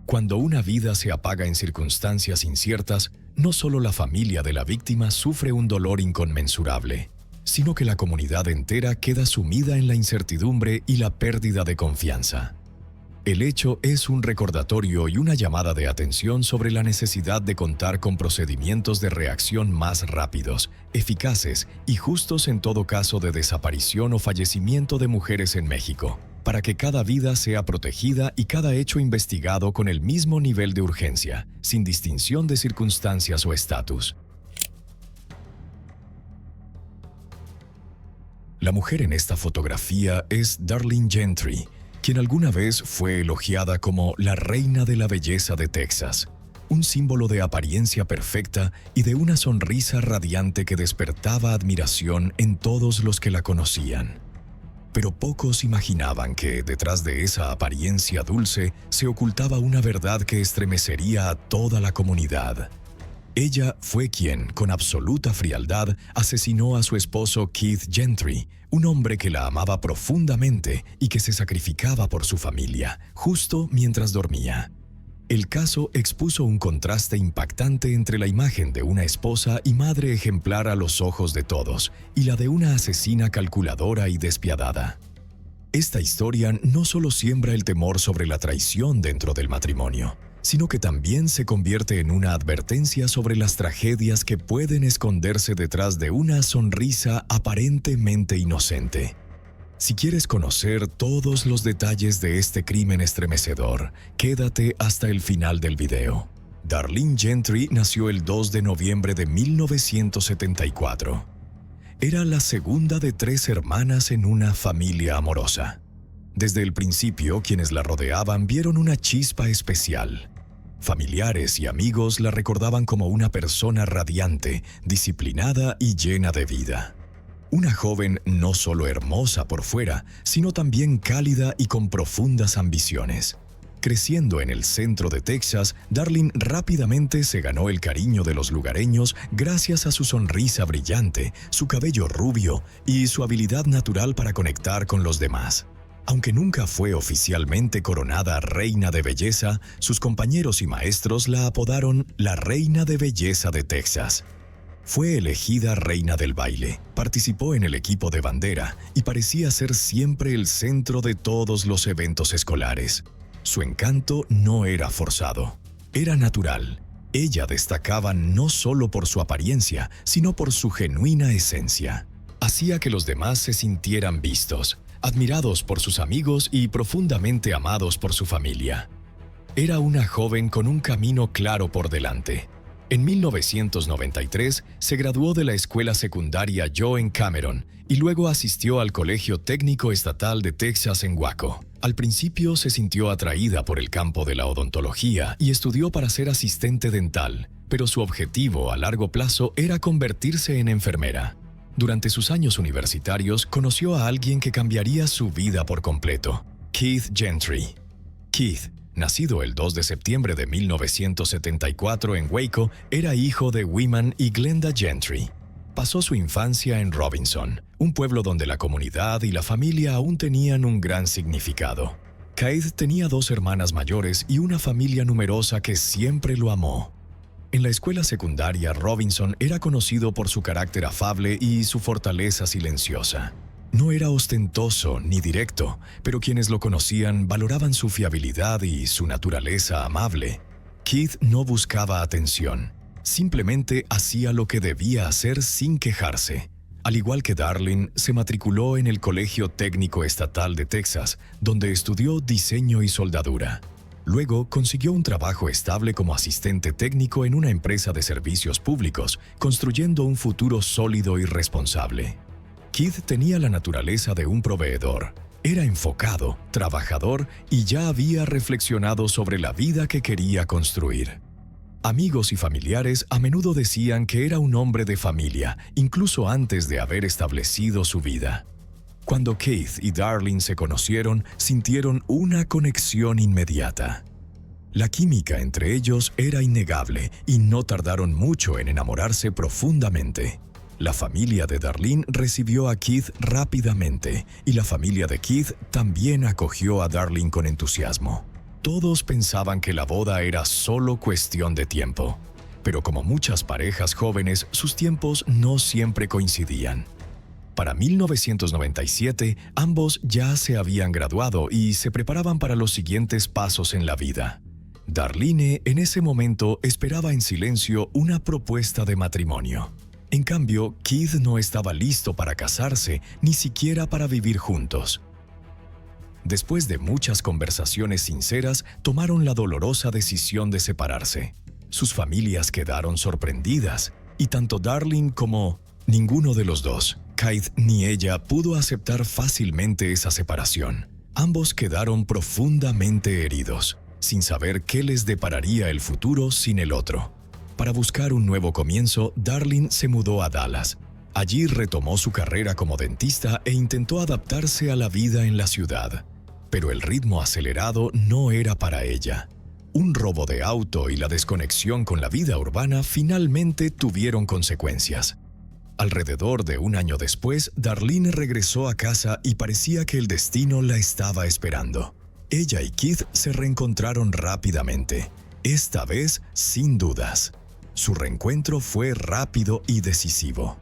[SPEAKER 1] Cuando una vida se apaga en circunstancias inciertas, no solo la familia de la víctima sufre un dolor inconmensurable, sino que la comunidad entera queda sumida en la incertidumbre y la pérdida de confianza. El hecho es un recordatorio y una llamada de atención sobre la necesidad de contar con procedimientos de reacción más rápidos, eficaces y justos en todo caso de desaparición o fallecimiento de mujeres en México, para que cada vida sea protegida y cada hecho investigado con el mismo nivel de urgencia, sin distinción de circunstancias o estatus. La mujer en esta fotografía es Darlene Gentry, quien alguna vez fue elogiada como la reina de la belleza de Texas, un símbolo de apariencia perfecta y de una sonrisa radiante que despertaba admiración en todos los que la conocían. Pero pocos imaginaban que detrás de esa apariencia dulce se ocultaba una verdad que estremecería a toda la comunidad. Ella fue quien, con absoluta frialdad, asesinó a su esposo Keith Gentry, un hombre que la amaba profundamente y que se sacrificaba por su familia, justo mientras dormía. El caso expuso un contraste impactante entre la imagen de una esposa y madre ejemplar a los ojos de todos y la de una asesina calculadora y despiadada. Esta historia no solo siembra el temor sobre la traición dentro del matrimonio, sino que también se convierte en una advertencia sobre las tragedias que pueden esconderse detrás de una sonrisa aparentemente inocente. Si quieres conocer todos los detalles de este crimen estremecedor, quédate hasta el final del video. Darlene Gentry nació el 2 de noviembre de 1974. Era la segunda de 3 hermanas en una familia amorosa. Desde el principio, quienes la rodeaban vieron una chispa especial. Familiares y amigos la recordaban como una persona radiante, disciplinada y llena de vida. Una joven no solo hermosa por fuera, sino también cálida y con profundas ambiciones. Creciendo en el centro de Texas, Darlene rápidamente se ganó el cariño de los lugareños gracias a su sonrisa brillante, su cabello rubio y su habilidad natural para conectar con los demás. Aunque nunca fue oficialmente coronada reina de belleza, sus compañeros y maestros la apodaron la Reina de Belleza de Texas. Fue elegida reina del baile, participó en el equipo de bandera y parecía ser siempre el centro de todos los eventos escolares. Su encanto no era forzado, era natural. Ella destacaba no solo por su apariencia, sino por su genuina esencia. Hacía que los demás se sintieran vistos, admirados por sus amigos y profundamente amados por su familia. Era una joven con un camino claro por delante. En 1993 se graduó de la escuela secundaria Joe en Cameron y luego asistió al Colegio Técnico Estatal de Texas en Waco. Al principio se sintió atraída por el campo de la odontología y estudió para ser asistente dental, pero su objetivo a largo plazo era convertirse en enfermera. Durante sus años universitarios conoció a alguien que cambiaría su vida por completo, Keith Gentry. Keith, nacido el 2 de septiembre de 1974 en Waco, era hijo de Wyman y Glenda Gentry. Pasó su infancia en Robinson, un pueblo donde la comunidad y la familia aún tenían un gran significado. Keith tenía 2 hermanas mayores y una familia numerosa que siempre lo amó. En la escuela secundaria, Robinson era conocido por su carácter afable y su fortaleza silenciosa. No era ostentoso ni directo, pero quienes lo conocían valoraban su fiabilidad y su naturaleza amable. Keith no buscaba atención, simplemente hacía lo que debía hacer sin quejarse. Al igual que Darlene, se matriculó en el Colegio Técnico Estatal de Texas, donde estudió diseño y soldadura. Luego consiguió un trabajo estable como asistente técnico en una empresa de servicios públicos, construyendo un futuro sólido y responsable. Keith tenía la naturaleza de un proveedor. Era enfocado, trabajador y ya había reflexionado sobre la vida que quería construir. Amigos y familiares a menudo decían que era un hombre de familia, incluso antes de haber establecido su vida. Cuando Keith y Darlene se conocieron, sintieron una conexión inmediata. La química entre ellos era innegable y no tardaron mucho en enamorarse profundamente. La familia de Darlene recibió a Keith rápidamente y la familia de Keith también acogió a Darlene con entusiasmo. Todos pensaban que la boda era solo cuestión de tiempo, pero como muchas parejas jóvenes, sus tiempos no siempre coincidían. Para 1997, ambos ya se habían graduado y se preparaban para los siguientes pasos en la vida. Darlene en ese momento esperaba en silencio una propuesta de matrimonio. En cambio, Keith no estaba listo para casarse, ni siquiera para vivir juntos. Después de muchas conversaciones sinceras, tomaron la dolorosa decisión de separarse. Sus familias quedaron sorprendidas, y tanto Darlene como ninguno de los dos, Keith ni ella, pudo aceptar fácilmente esa separación. Ambos quedaron profundamente heridos, sin saber qué les depararía el futuro sin el otro. Para buscar un nuevo comienzo, Darlene se mudó a Dallas. Allí retomó su carrera como dentista e intentó adaptarse a la vida en la ciudad. Pero el ritmo acelerado no era para ella. Un robo de auto y la desconexión con la vida urbana finalmente tuvieron consecuencias. Alrededor de un año después, Darlene regresó a casa y parecía que el destino la estaba esperando. Ella y Keith se reencontraron rápidamente, esta vez sin dudas. Su reencuentro fue rápido y decisivo.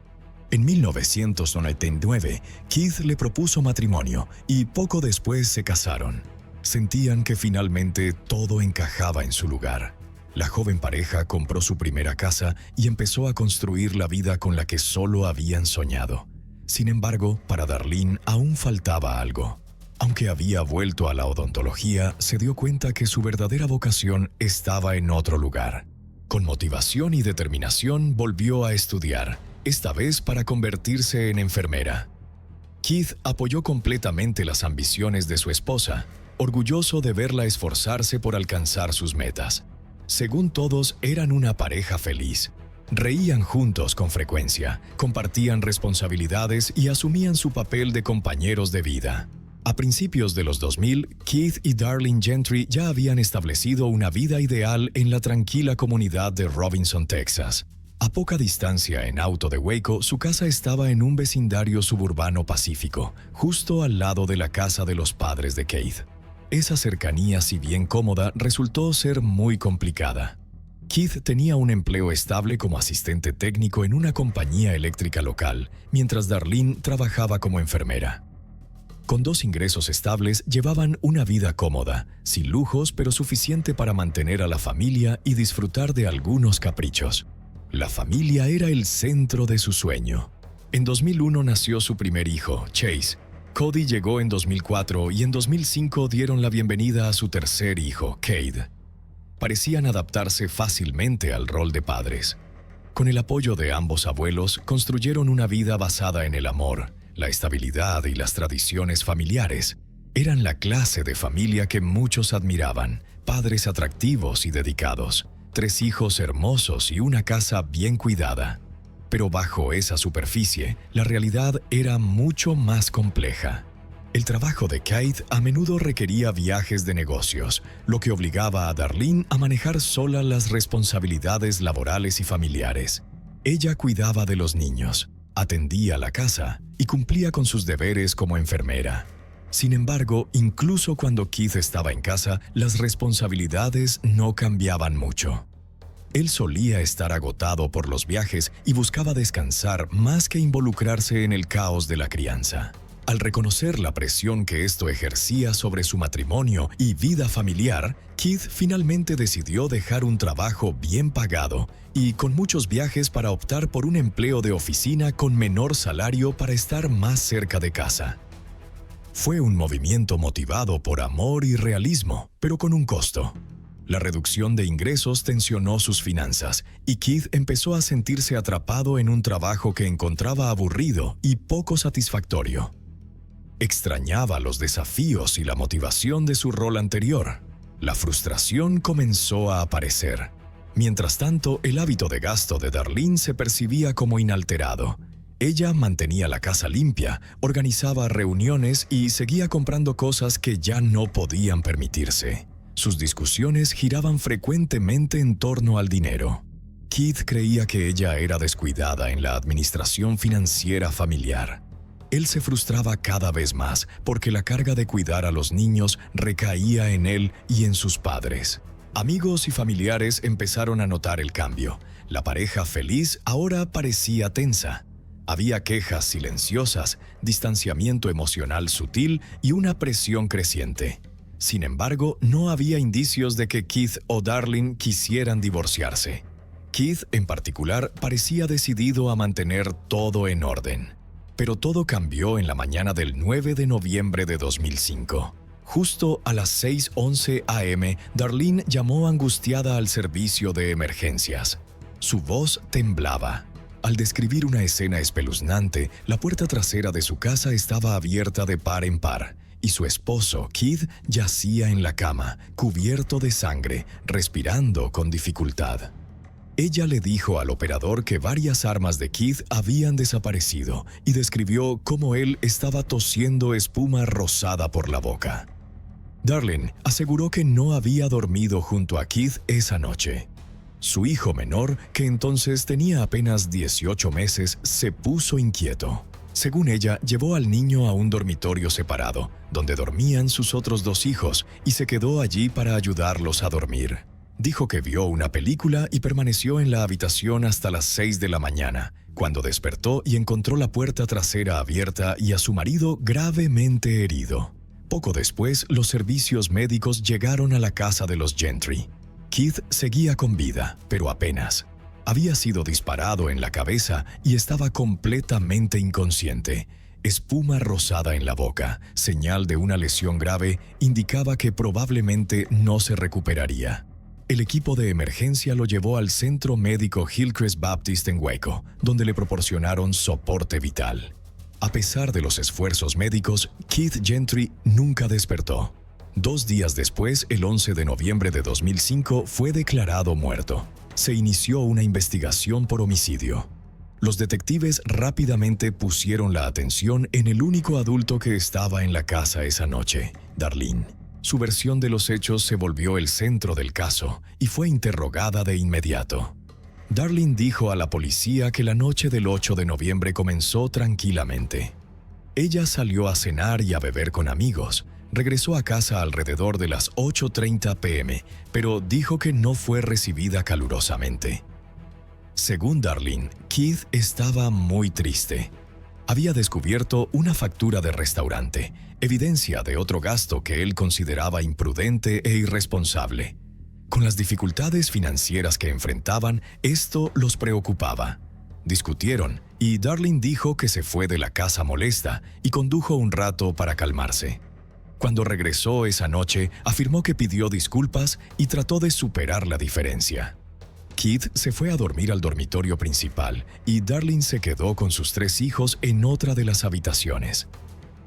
[SPEAKER 1] En 1999, Keith le propuso matrimonio y poco después se casaron. Sentían que finalmente todo encajaba en su lugar. La joven pareja compró su primera casa y empezó a construir la vida con la que solo habían soñado. Sin embargo, para Darlene aún faltaba algo. Aunque había vuelto a la odontología, se dio cuenta que su verdadera vocación estaba en otro lugar. Con motivación y determinación volvió a estudiar, esta vez para convertirse en enfermera. Keith apoyó completamente las ambiciones de su esposa, orgulloso de verla esforzarse por alcanzar sus metas. Según todos, eran una pareja feliz. Reían juntos con frecuencia, compartían responsabilidades y asumían su papel de compañeros de vida. A principios de los 2000, Keith y Darlene Gentry ya habían establecido una vida ideal en la tranquila comunidad de Robinson, Texas. A poca distancia en auto de Waco, su casa estaba en un vecindario suburbano pacífico, justo al lado de la casa de los padres de Keith. Esa cercanía, si bien cómoda, resultó ser muy complicada. Keith tenía un empleo estable como asistente técnico en una compañía eléctrica local, mientras Darlene trabajaba como enfermera. Con 2 ingresos estables, llevaban una vida cómoda, sin lujos pero suficiente para mantener a la familia y disfrutar de algunos caprichos. La familia era el centro de su sueño. En 2001 nació su primer hijo, Chase. Cody llegó en 2004 y en 2005 dieron la bienvenida a su tercer hijo, Cade. Parecían adaptarse fácilmente al rol de padres. Con el apoyo de ambos abuelos, construyeron una vida basada en el amor, la estabilidad y las tradiciones familiares. Eran la clase de familia que muchos admiraban, padres atractivos y dedicados, 3 hijos hermosos y una casa bien cuidada. Pero bajo esa superficie, la realidad era mucho más compleja. El trabajo de Kate a menudo requería viajes de negocios, lo que obligaba a Darlene a manejar sola las responsabilidades laborales y familiares. Ella cuidaba de los niños, atendía la casa y cumplía con sus deberes como enfermera. Sin embargo, incluso cuando Keith estaba en casa, las responsabilidades no cambiaban mucho. Él solía estar agotado por los viajes y buscaba descansar más que involucrarse en el caos de la crianza. Al reconocer la presión que esto ejercía sobre su matrimonio y vida familiar, Keith finalmente decidió dejar un trabajo bien pagado y con muchos viajes para optar por un empleo de oficina con menor salario para estar más cerca de casa. Fue un movimiento motivado por amor y realismo, pero con un costo. La reducción de ingresos tensionó sus finanzas y Keith empezó a sentirse atrapado en un trabajo que encontraba aburrido y poco satisfactorio. Extrañaba los desafíos y la motivación de su rol anterior. La frustración comenzó a aparecer. Mientras tanto, el hábito de gasto de Darlene se percibía como inalterado. Ella mantenía la casa limpia, organizaba reuniones y seguía comprando cosas que ya no podían permitirse. Sus discusiones giraban frecuentemente en torno al dinero. Keith creía que ella era descuidada en la administración financiera familiar. Él se frustraba cada vez más porque la carga de cuidar a los niños recaía en él y en sus padres. Amigos y familiares empezaron a notar el cambio. La pareja feliz ahora parecía tensa. Había quejas silenciosas, distanciamiento emocional sutil y una presión creciente. Sin embargo, no había indicios de que Keith o Darlene quisieran divorciarse. Keith, en particular, parecía decidido a mantener todo en orden. Pero todo cambió en la mañana del 9 de noviembre de 2005. Justo a las 6:11 a.m., Darlene llamó angustiada al servicio de emergencias. Su voz temblaba. Al describir una escena espeluznante, la puerta trasera de su casa estaba abierta de par en par, y su esposo, Keith, yacía en la cama, cubierto de sangre, respirando con dificultad. Ella le dijo al operador que varias armas de Keith habían desaparecido y describió cómo él estaba tosiendo espuma rosada por la boca. Darlene aseguró que no había dormido junto a Keith esa noche. Su hijo menor, que entonces tenía apenas 18 meses, se puso inquieto. Según ella, llevó al niño a un dormitorio separado, donde dormían sus otros 2 hijos, y se quedó allí para ayudarlos a dormir. Dijo que vio una película y permaneció en la habitación hasta las 6 de la mañana, cuando despertó y encontró la puerta trasera abierta y a su marido gravemente herido. Poco después, los servicios médicos llegaron a la casa de los Gentry. Keith seguía con vida, pero apenas. Había sido disparado en la cabeza y estaba completamente inconsciente. Espuma rosada en la boca, señal de una lesión grave, indicaba que probablemente no se recuperaría. El equipo de emergencia lo llevó al Centro Médico Hillcrest Baptist en Waco, donde le proporcionaron soporte vital. A pesar de los esfuerzos médicos, Keith Gentry nunca despertó. 2 días después, el 11 de noviembre de 2005, fue declarado muerto. Se inició una investigación por homicidio. Los detectives rápidamente pusieron la atención en el único adulto que estaba en la casa esa noche, Darlene. Su versión de los hechos se volvió el centro del caso y fue interrogada de inmediato. Darlene dijo a la policía que la noche del 8 de noviembre comenzó tranquilamente. Ella salió a cenar y a beber con amigos. Regresó a casa alrededor de las 8:30 p.m., pero dijo que no fue recibida calurosamente. Según Darlene, Keith estaba muy triste. Había descubierto una factura de restaurante, evidencia de otro gasto que él consideraba imprudente e irresponsable. Con las dificultades financieras que enfrentaban, esto los preocupaba. Discutieron y Darlene dijo que se fue de la casa molesta y condujo un rato para calmarse. Cuando regresó esa noche, afirmó que pidió disculpas y trató de superar la diferencia. Keith se fue a dormir al dormitorio principal y Darlene se quedó con sus 3 hijos en otra de las habitaciones.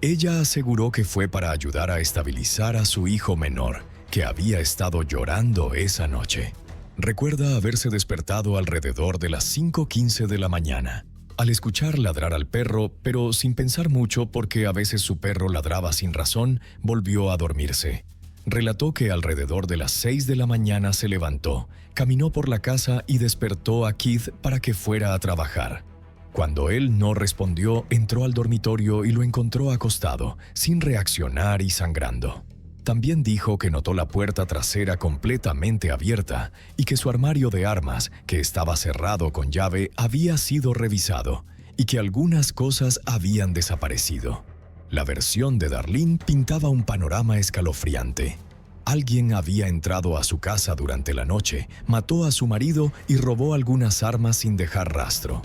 [SPEAKER 1] Ella aseguró que fue para ayudar a estabilizar a su hijo menor, que había estado llorando esa noche. Recuerda haberse despertado alrededor de las 5:15 de la mañana, al escuchar ladrar al perro, pero sin pensar mucho porque a veces su perro ladraba sin razón, volvió a dormirse. Relató que alrededor de las 6 de la mañana se levantó, caminó por la casa y despertó a Keith para que fuera a trabajar. Cuando él no respondió, entró al dormitorio y lo encontró acostado, sin reaccionar y sangrando. También dijo que notó la puerta trasera completamente abierta y que su armario de armas, que estaba cerrado con llave, había sido revisado y que algunas cosas habían desaparecido. La versión de Darlene pintaba un panorama escalofriante. Alguien había entrado a su casa durante la noche, mató a su marido y robó algunas armas sin dejar rastro.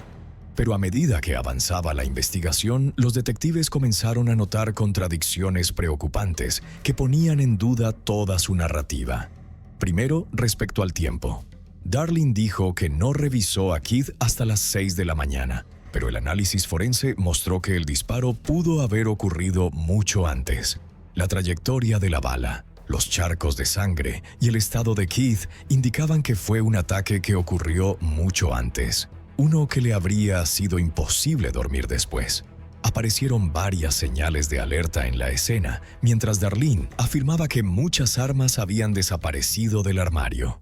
[SPEAKER 1] Pero a medida que avanzaba la investigación, los detectives comenzaron a notar contradicciones preocupantes que ponían en duda toda su narrativa. Primero, respecto al tiempo. Darlene dijo que no revisó a Keith hasta las 6 de la mañana, pero el análisis forense mostró que el disparo pudo haber ocurrido mucho antes. La trayectoria de la bala, los charcos de sangre y el estado de Keith indicaban que fue un ataque que ocurrió mucho antes, uno que le habría sido imposible dormir después. Aparecieron varias señales de alerta en la escena, mientras Darlene afirmaba que muchas armas habían desaparecido del armario.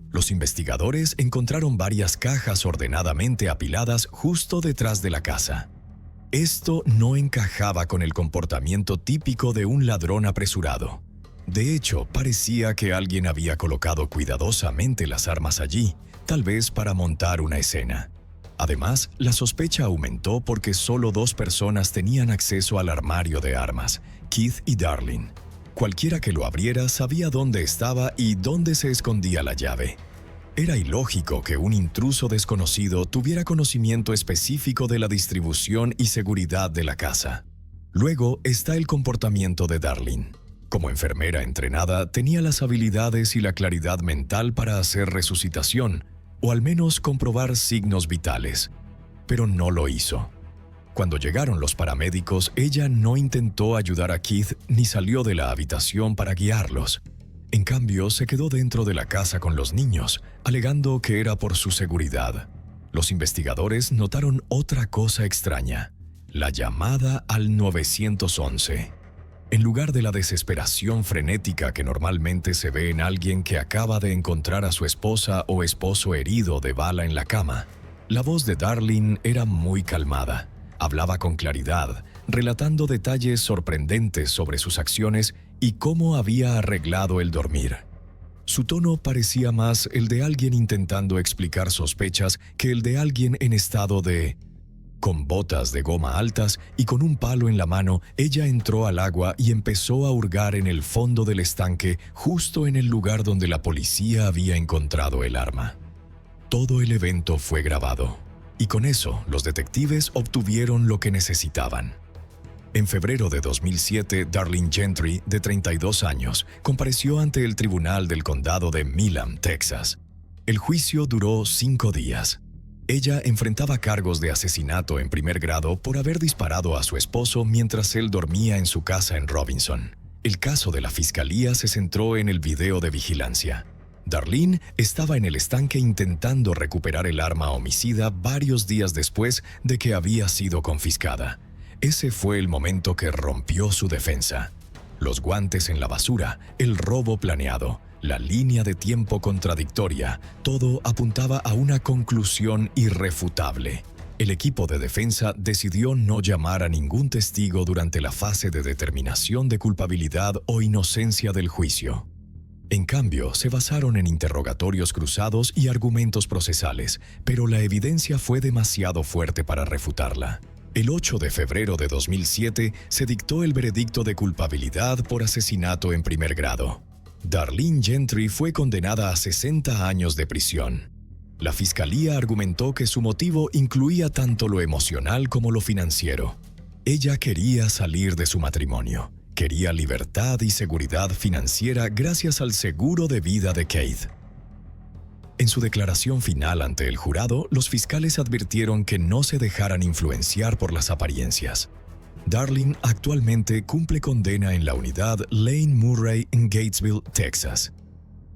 [SPEAKER 1] Los investigadores encontraron varias cajas ordenadamente apiladas justo detrás de la casa. Esto no encajaba con el comportamiento típico de un ladrón apresurado. De hecho, parecía que alguien había colocado cuidadosamente las armas allí, tal vez para montar una escena. Además, la sospecha aumentó porque solo 2 personas tenían acceso al armario de armas, Keith y Darlene. Cualquiera que lo abriera sabía dónde estaba y dónde se escondía la llave. Era ilógico que un intruso desconocido tuviera conocimiento específico de la distribución y seguridad de la casa. Luego está el comportamiento de Darlene. Como enfermera entrenada, tenía las habilidades y la claridad mental para hacer resucitación, o al menos comprobar signos vitales, pero no lo hizo. Cuando llegaron los paramédicos, ella no intentó ayudar a Keith ni salió de la habitación para guiarlos. En cambio, se quedó dentro de la casa con los niños, alegando que era por su seguridad. Los investigadores notaron otra cosa extraña: la llamada al 911. En lugar de la desesperación frenética que normalmente se ve en alguien que acaba de encontrar a su esposa o esposo herido de bala en la cama, la voz de Darlene era muy calmada. Hablaba con claridad, relatando detalles sorprendentes sobre sus acciones y cómo había arreglado el dormir. Su tono parecía más el de alguien intentando explicar sospechas que el de alguien en estado de... Con botas de goma altas y con un palo en la mano, ella entró al agua y empezó a hurgar en el fondo del estanque, justo en el lugar donde la policía había encontrado el arma. Todo el evento fue grabado, y con eso los detectives obtuvieron lo que necesitaban. En febrero de 2007, Darlene Gentry, de 32 años, compareció ante el tribunal del condado de Milam, Texas. El juicio duró 5 días. Ella enfrentaba cargos de asesinato en primer grado por haber disparado a su esposo mientras él dormía en su casa en Robinson. El caso de la fiscalía se centró en el video de vigilancia. Darlene estaba en el estanque intentando recuperar el arma homicida varios días después de que había sido confiscada. Ese fue el momento que rompió su defensa. Los guantes en la basura, el robo planeado, la línea de tiempo contradictoria, todo apuntaba a una conclusión irrefutable. El equipo de defensa decidió no llamar a ningún testigo durante la fase de determinación de culpabilidad o inocencia del juicio. En cambio, se basaron en interrogatorios cruzados y argumentos procesales, pero la evidencia fue demasiado fuerte para refutarla. El 8 de febrero de 2007 se dictó el veredicto de culpabilidad por asesinato en primer grado. Darlene Gentry fue condenada a 60 años de prisión. La fiscalía argumentó que su motivo incluía tanto lo emocional como lo financiero. Ella quería salir de su matrimonio. quería libertad y seguridad financiera gracias al seguro de vida de Keith. En su declaración final ante el jurado, los fiscales advirtieron que no se dejaran influenciar por las apariencias. Darling actualmente cumple condena en la unidad Lane Murray en Gatesville, Texas.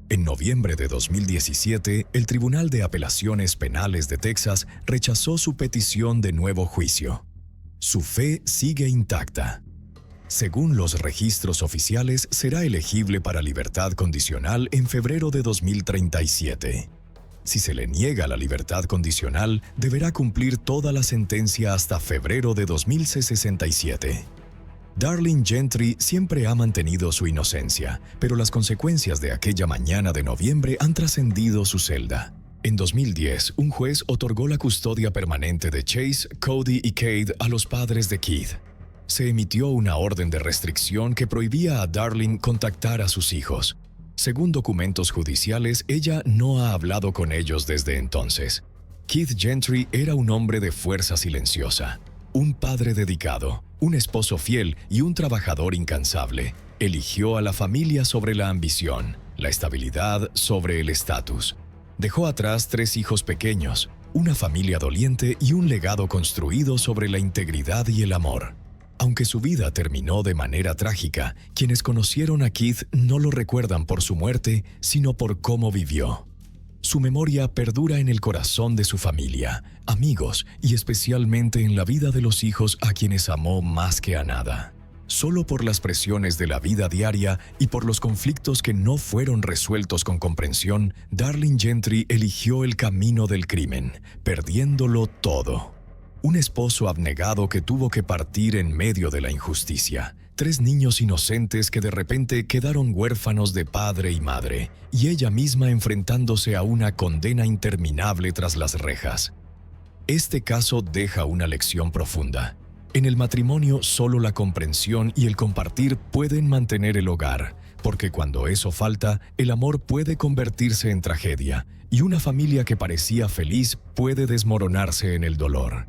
[SPEAKER 1] En noviembre de 2017, el Tribunal de Apelaciones Penales de Texas rechazó su petición de nuevo juicio. Su fe sigue intacta. Según los registros oficiales, será elegible para libertad condicional en febrero de 2037. Si se le niega la libertad condicional, deberá cumplir toda la sentencia hasta febrero de 2067. Darling Gentry siempre ha mantenido su inocencia, pero las consecuencias de aquella mañana de noviembre han trascendido su celda. En 2010, un juez otorgó la custodia permanente de Chase, Cody y Cade a los padres de Keith. Se emitió una orden de restricción que prohibía a Darling contactar a sus hijos. Según documentos judiciales, ella no ha hablado con ellos desde entonces. Keith Gentry era un hombre de fuerza silenciosa, un padre dedicado, un esposo fiel y un trabajador incansable. Eligió a la familia sobre la ambición, la estabilidad sobre el estatus. Dejó atrás 3 hijos pequeños, una familia doliente y un legado construido sobre la integridad y el amor. Aunque su vida terminó de manera trágica, quienes conocieron a Keith no lo recuerdan por su muerte, sino por cómo vivió. Su memoria perdura en el corazón de su familia, amigos y especialmente en la vida de los hijos a quienes amó más que a nada. Solo por las presiones de la vida diaria y por los conflictos que no fueron resueltos con comprensión, Darling Gentry eligió el camino del crimen, perdiéndolo todo. Un esposo abnegado que tuvo que partir en medio de la injusticia. 3 niños inocentes que de repente quedaron huérfanos de padre y madre, y ella misma enfrentándose a una condena interminable tras las rejas. Este caso deja una lección profunda. En el matrimonio, solo la comprensión y el compartir pueden mantener el hogar, porque cuando eso falta, el amor puede convertirse en tragedia, y una familia que parecía feliz puede desmoronarse en el dolor.